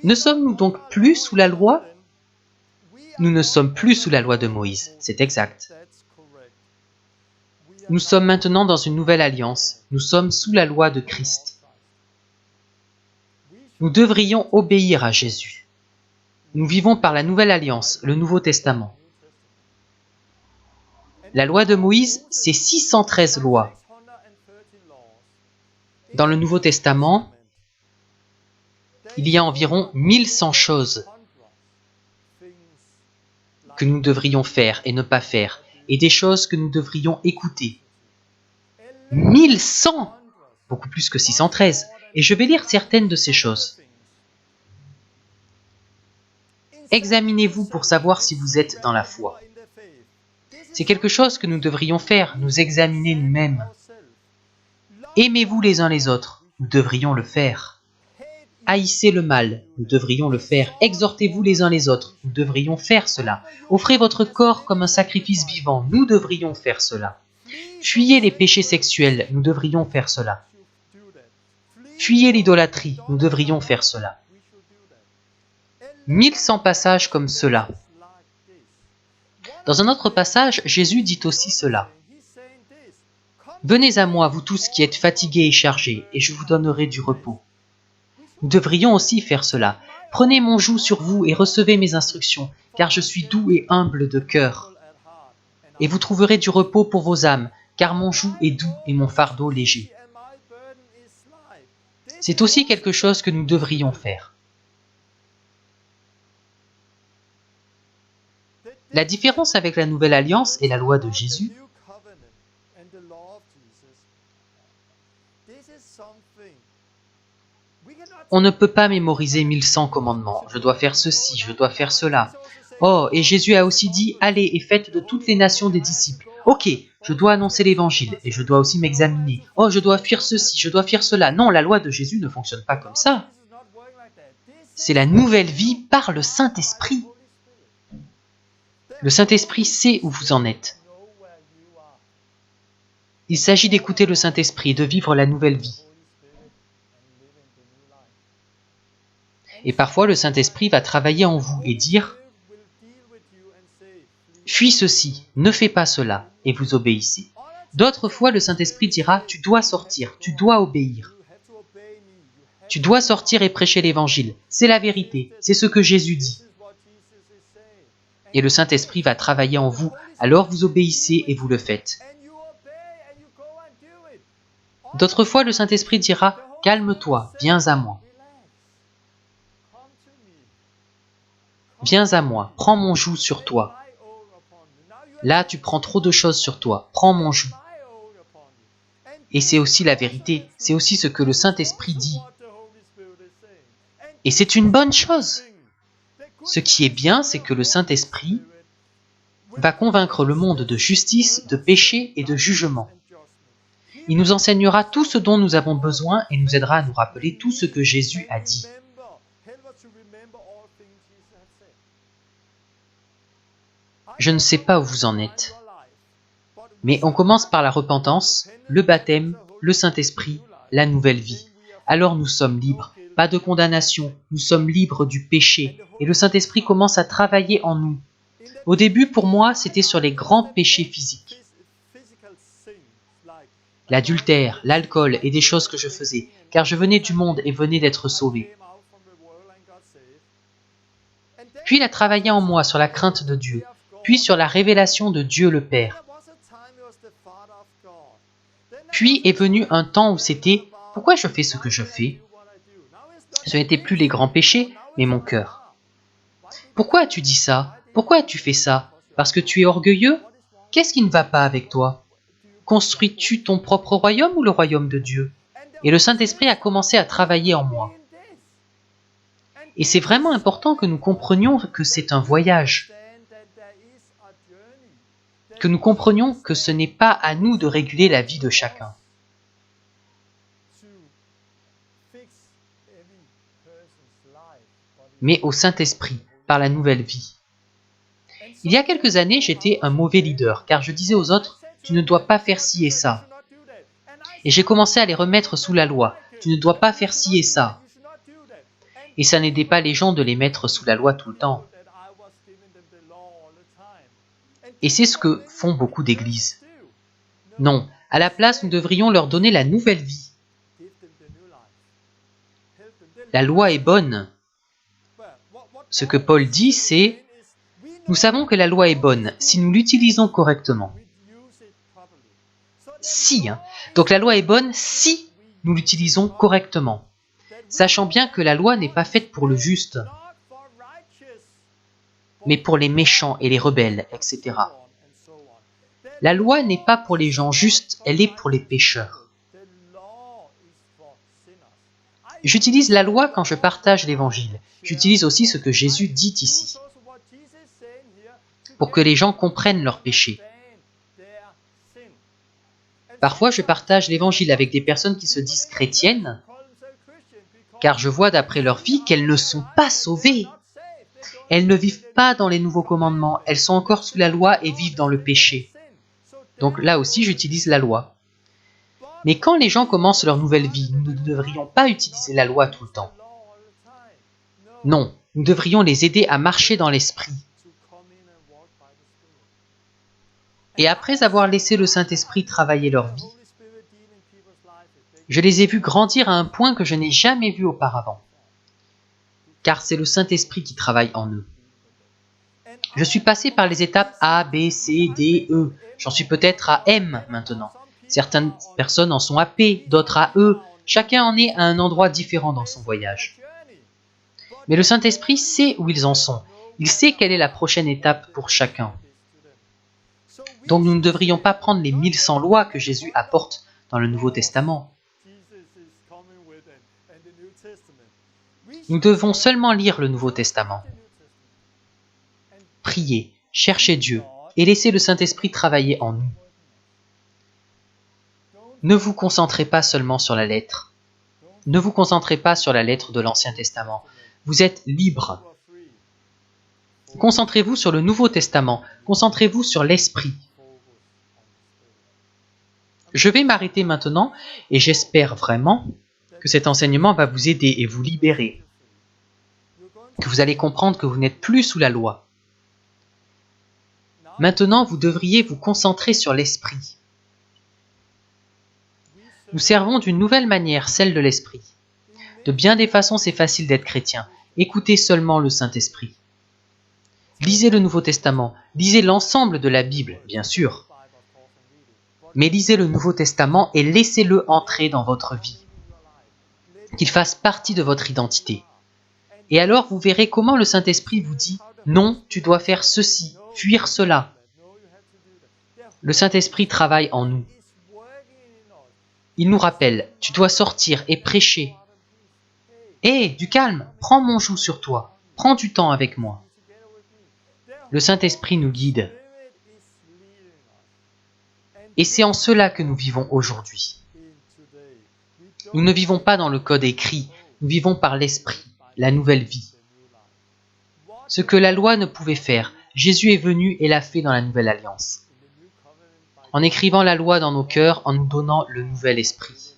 Ne sommes-nous donc plus sous la loi ? Nous ne sommes plus sous la loi de Moïse, c'est exact. Nous sommes maintenant dans une nouvelle alliance. Nous sommes sous la loi de Christ. Nous devrions obéir à Jésus. Nous vivons par la nouvelle alliance, le Nouveau Testament. La loi de Moïse, c'est 613 lois. Dans le Nouveau Testament, il y a environ 1100 choses que nous devrions faire et ne pas faire, et des choses que nous devrions écouter. 1100 ! Beaucoup plus que 613. Et je vais lire certaines de ces choses. Examinez-vous pour savoir si vous êtes dans la foi. C'est quelque chose que nous devrions faire, nous examiner nous-mêmes. Aimez-vous les uns les autres, nous devrions le faire. Haïssez le mal, nous devrions le faire. Exhortez-vous les uns les autres, nous devrions faire cela. Offrez votre corps comme un sacrifice vivant, nous devrions faire cela. Fuyez les péchés sexuels, nous devrions faire cela. Fuyez l'idolâtrie, nous devrions faire cela. 1100 passages comme cela. Dans un autre passage, Jésus dit aussi cela. Venez à moi, vous tous qui êtes fatigués et chargés, et je vous donnerai du repos. Nous devrions aussi faire cela. Prenez mon joug sur vous et recevez mes instructions, car je suis doux et humble de cœur. Et vous trouverez du repos pour vos âmes, car mon joug est doux et mon fardeau léger. C'est aussi quelque chose que nous devrions faire. La différence avec la Nouvelle Alliance et la loi de Jésus, on ne peut pas mémoriser 1100 commandements. Je dois faire ceci, je dois faire cela. Oh, et Jésus a aussi dit, allez et faites de toutes les nations des disciples. Ok, je dois annoncer l'évangile et je dois aussi m'examiner. Oh, je dois faire ceci, je dois faire cela. Non, la loi de Jésus ne fonctionne pas comme ça. C'est la nouvelle vie par le Saint-Esprit. Le Saint-Esprit sait où vous en êtes. Il s'agit d'écouter le Saint-Esprit et de vivre la nouvelle vie. Et parfois, le Saint-Esprit va travailler en vous et dire « Fuis ceci, ne fais pas cela » et vous obéissez. D'autres fois, le Saint-Esprit dira « Tu dois sortir, tu dois obéir. Tu dois sortir et prêcher l'Évangile. C'est la vérité, c'est ce que Jésus dit. » Et le Saint-Esprit va travailler en vous, alors vous obéissez et vous le faites. D'autres fois, le Saint-Esprit dira « Calme-toi, viens à moi. Viens à moi, prends mon joug sur toi. Là, tu prends trop de choses sur toi, prends mon joug. » Et c'est aussi la vérité, c'est aussi ce que le Saint-Esprit dit. Et c'est une bonne chose. Ce qui est bien, c'est que le Saint-Esprit va convaincre le monde de justice, de péché et de jugement. Il nous enseignera tout ce dont nous avons besoin et nous aidera à nous rappeler tout ce que Jésus a dit. Je ne sais pas où vous en êtes, mais on commence par la repentance, le baptême, le Saint-Esprit, la nouvelle vie. Alors nous sommes libres, pas de condamnation, nous sommes libres du péché, et le Saint-Esprit commence à travailler en nous. Au début, pour moi, c'était sur les grands péchés physiques. L'adultère, l'alcool et des choses que je faisais, car je venais du monde et venais d'être sauvé. Puis il a travaillé en moi sur la crainte de Dieu, puis sur la révélation de Dieu le Père. Puis est venu un temps où c'était « Pourquoi je fais ce que je fais ?» Ce n'était plus les grands péchés, mais mon cœur. « Pourquoi as-tu dit ça? Pourquoi as-tu fait ça? Parce que tu es orgueilleux? Qu'est-ce qui ne va pas avec toi? Construis-tu ton propre royaume ou le royaume de Dieu ?» Et le Saint-Esprit a commencé à travailler en moi. Et c'est vraiment important que nous comprenions que c'est un voyage. Que nous comprenions que ce n'est pas à nous de réguler la vie de chacun. Mais au Saint-Esprit, par la nouvelle vie. Il y a quelques années, j'étais un mauvais leader, car je disais aux autres, « Tu ne dois pas faire ci et ça. » Et j'ai commencé à les remettre sous la loi, « Tu ne dois pas faire ci et ça. » Et ça n'aidait pas les gens de les mettre sous la loi tout le temps. Et c'est ce que font beaucoup d'églises. Non, à la place, nous devrions leur donner la nouvelle vie. La loi est bonne. Ce que Paul dit, c'est « Nous savons que la loi est bonne si nous l'utilisons correctement. » Si, hein. Donc la loi est bonne si nous l'utilisons correctement. Sachant bien que la loi n'est pas faite pour le juste, mais pour les méchants et les rebelles, etc. La loi n'est pas pour les gens justes, elle est pour les pécheurs. J'utilise la loi quand je partage l'évangile. J'utilise aussi ce que Jésus dit ici, pour que les gens comprennent leurs péchés. Parfois, je partage l'évangile avec des personnes qui se disent chrétiennes, car je vois d'après leur vie qu'elles ne sont pas sauvées. Elles ne vivent pas dans les nouveaux commandements, elles sont encore sous la loi et vivent dans le péché. Donc là aussi, j'utilise la loi. Mais quand les gens commencent leur nouvelle vie, nous ne devrions pas utiliser la loi tout le temps. Non, nous devrions les aider à marcher dans l'esprit. Et après avoir laissé le Saint-Esprit travailler leur vie, je les ai vus grandir à un point que je n'ai jamais vu auparavant. Car c'est le Saint-Esprit qui travaille en eux. Je suis passé par les étapes A, B, C, D, E. J'en suis peut-être à M maintenant. Certaines personnes en sont à P, d'autres à E. Chacun en est à un endroit différent dans son voyage. Mais le Saint-Esprit sait où ils en sont. Il sait quelle est la prochaine étape pour chacun. Donc nous ne devrions pas prendre les 1100 lois que Jésus apporte dans le Nouveau Testament. Nous devons seulement lire le Nouveau Testament. Prier, chercher Dieu et laisser le Saint-Esprit travailler en nous. Ne vous concentrez pas seulement sur la lettre. Ne vous concentrez pas sur la lettre de l'Ancien Testament. Vous êtes libre. Concentrez-vous sur le Nouveau Testament. Concentrez-vous sur l'Esprit. Je vais m'arrêter maintenant et j'espère vraiment que cet enseignement va vous aider et vous libérer. Que vous allez comprendre que vous n'êtes plus sous la loi. Maintenant, vous devriez vous concentrer sur l'Esprit. Nous servons d'une nouvelle manière, celle de l'Esprit. De bien des façons, c'est facile d'être chrétien. Écoutez seulement le Saint-Esprit. Lisez le Nouveau Testament, lisez l'ensemble de la Bible, bien sûr. Mais lisez le Nouveau Testament et laissez-le entrer dans votre vie. Qu'il fasse partie de votre identité. Et alors vous verrez comment le Saint-Esprit vous dit « Non, tu dois faire ceci, fuir cela ». Le Saint-Esprit travaille en nous. Il nous rappelle « Tu dois sortir et prêcher ». « Hé, du calme, prends mon joug sur toi, prends du temps avec moi ». Le Saint-Esprit nous guide. Et c'est en cela que nous vivons aujourd'hui. Nous ne vivons pas dans le code écrit, nous vivons par l'Esprit, la nouvelle vie. Ce que la loi ne pouvait faire, Jésus est venu et l'a fait dans la nouvelle alliance. En écrivant la loi dans nos cœurs, en nous donnant le nouvel esprit.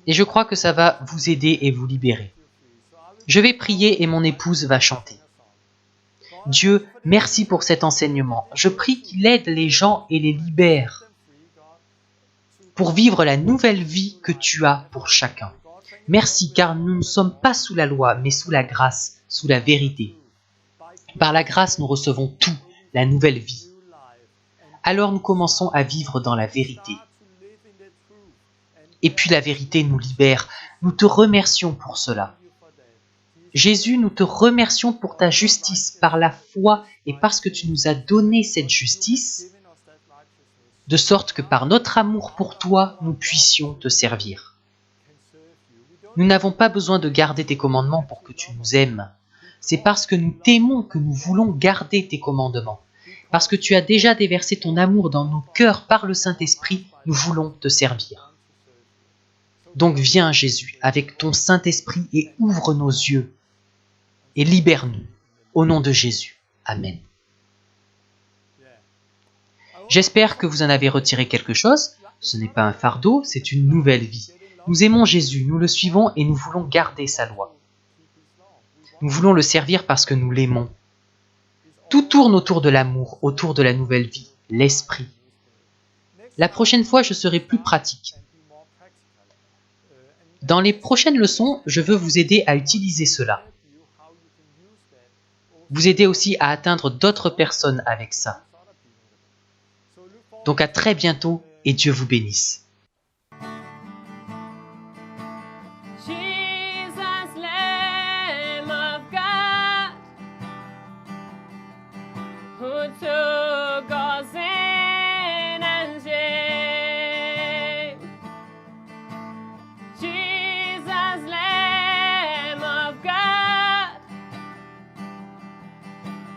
Et je crois que ça va vous aider et vous libérer. Je vais prier et mon épouse va chanter. Dieu, merci pour cet enseignement. Je prie qu'il aide les gens et les libère pour vivre la nouvelle vie que tu as pour chacun. Merci car nous ne sommes pas sous la loi, mais sous la grâce, sous la vérité. Par la grâce, nous recevons tout, la nouvelle vie. Alors nous commençons à vivre dans la vérité. Et puis la vérité nous libère. Nous te remercions pour cela. Jésus, nous te remercions pour ta justice par la foi et parce que tu nous as donné cette justice, de sorte que par notre amour pour toi, nous puissions te servir. Nous n'avons pas besoin de garder tes commandements pour que tu nous aimes. C'est parce que nous t'aimons que nous voulons garder tes commandements. Parce que tu as déjà déversé ton amour dans nos cœurs par le Saint-Esprit, nous voulons te servir. Donc viens Jésus avec ton Saint-Esprit et ouvre nos yeux et libère-nous. Au nom de Jésus. Amen. J'espère que vous en avez retiré quelque chose. Ce n'est pas un fardeau, c'est une nouvelle vie. Nous aimons Jésus, nous le suivons et nous voulons garder sa loi. Nous voulons le servir parce que nous l'aimons. Tout tourne autour de l'amour, autour de la nouvelle vie, l'esprit. La prochaine fois, je serai plus pratique. Dans les prochaines leçons, je veux vous aider à utiliser cela. Vous aider aussi à atteindre d'autres personnes avec ça. Donc à très bientôt et Dieu vous bénisse.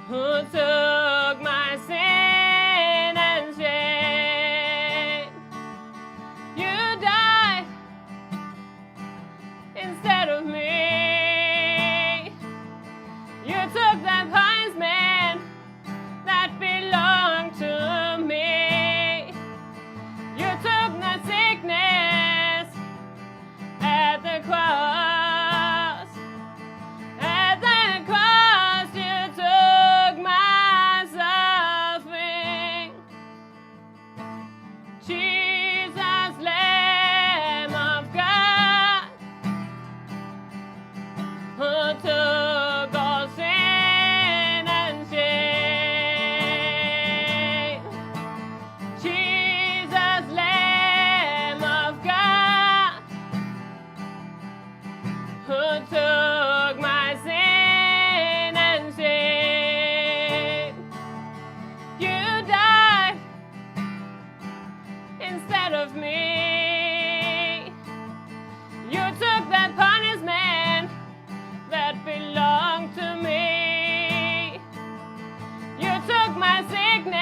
Who took my sin and shame. of me. You took that punishment that belonged to me. You took my sickness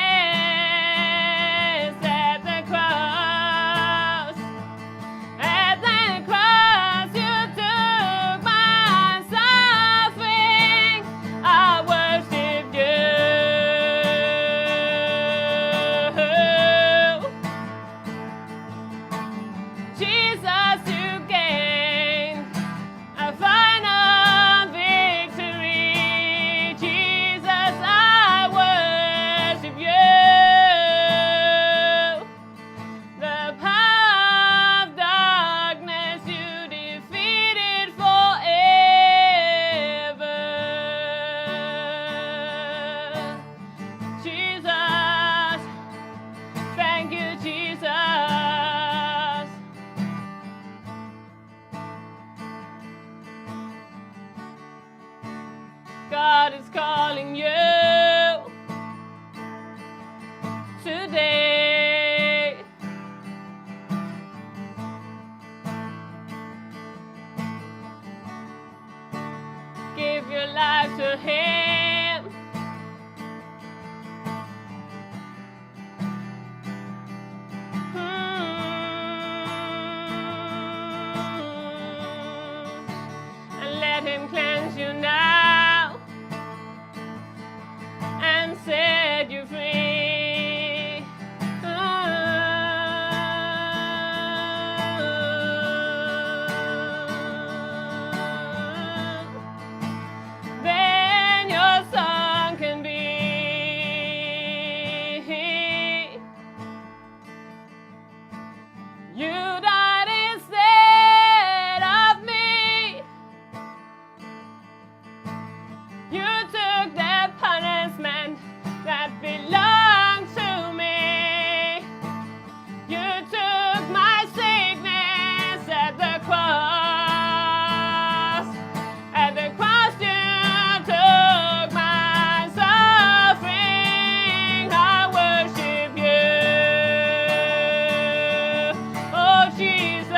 at the cross. At the cross, you took my suffering. I worship you. Jesus, you gained a final victory. Jesus, I worship you. The power of darkness you defeated forever. Jesus, thank you, Jesus. God is calling you today. Give your life to Him. And let Him cleanse you now and set you free. Then your song can be, you died instead of me. You took the punishment that belonged to me. You took my sickness at the cross. At the cross you took my suffering. I worship you. Oh Jesus,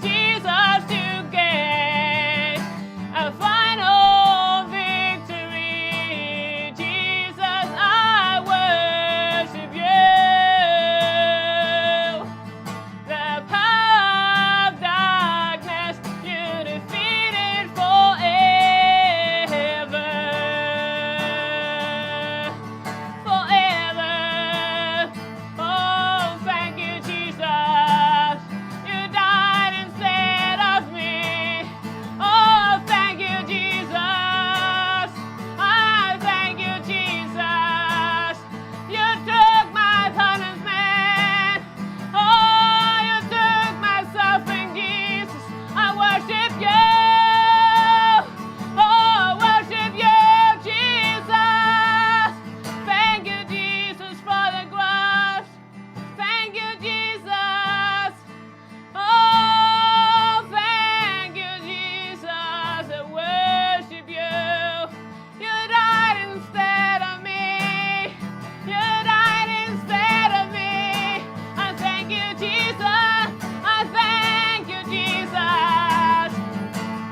Jesus, you gave a final victory. Jesus, I worship you. The power of darkness you defeated forever. Forever. Oh, thank you, Jesus. You died instead of me. Oh, thank you, Jesus. I thank you, Jesus. You took my punishment. Oh, you took my suffering, Jesus. I worship you. Oh, I worship you, Jesus. Thank you, Jesus, for the cross. Thank you, Jesus. Oh, thank you, Jesus. I worship you. You died instead of me. You died instead of me. I thank you, Jesus. I thank you, Jesus.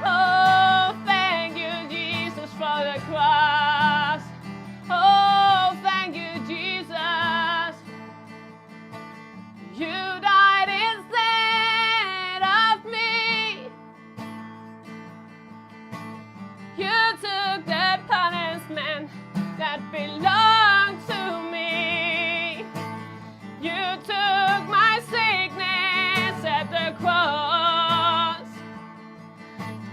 Oh, thank you, Jesus, for the cross. Oh, thank you, Jesus. You died instead of me. You took the punishment that belonged to me. You took my sickness at the cross.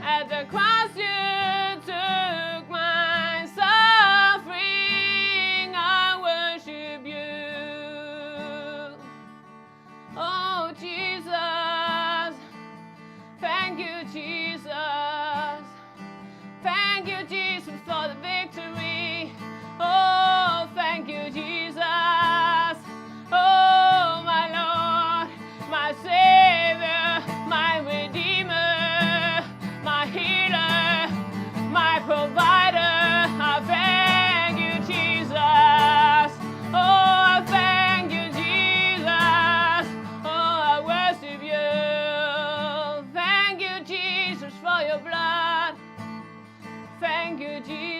At the cross you took my suffering. I worship you. Oh, Jesus. Thank you, Jesus. Thank you, Jesus, for the victory. Oh, Jesus.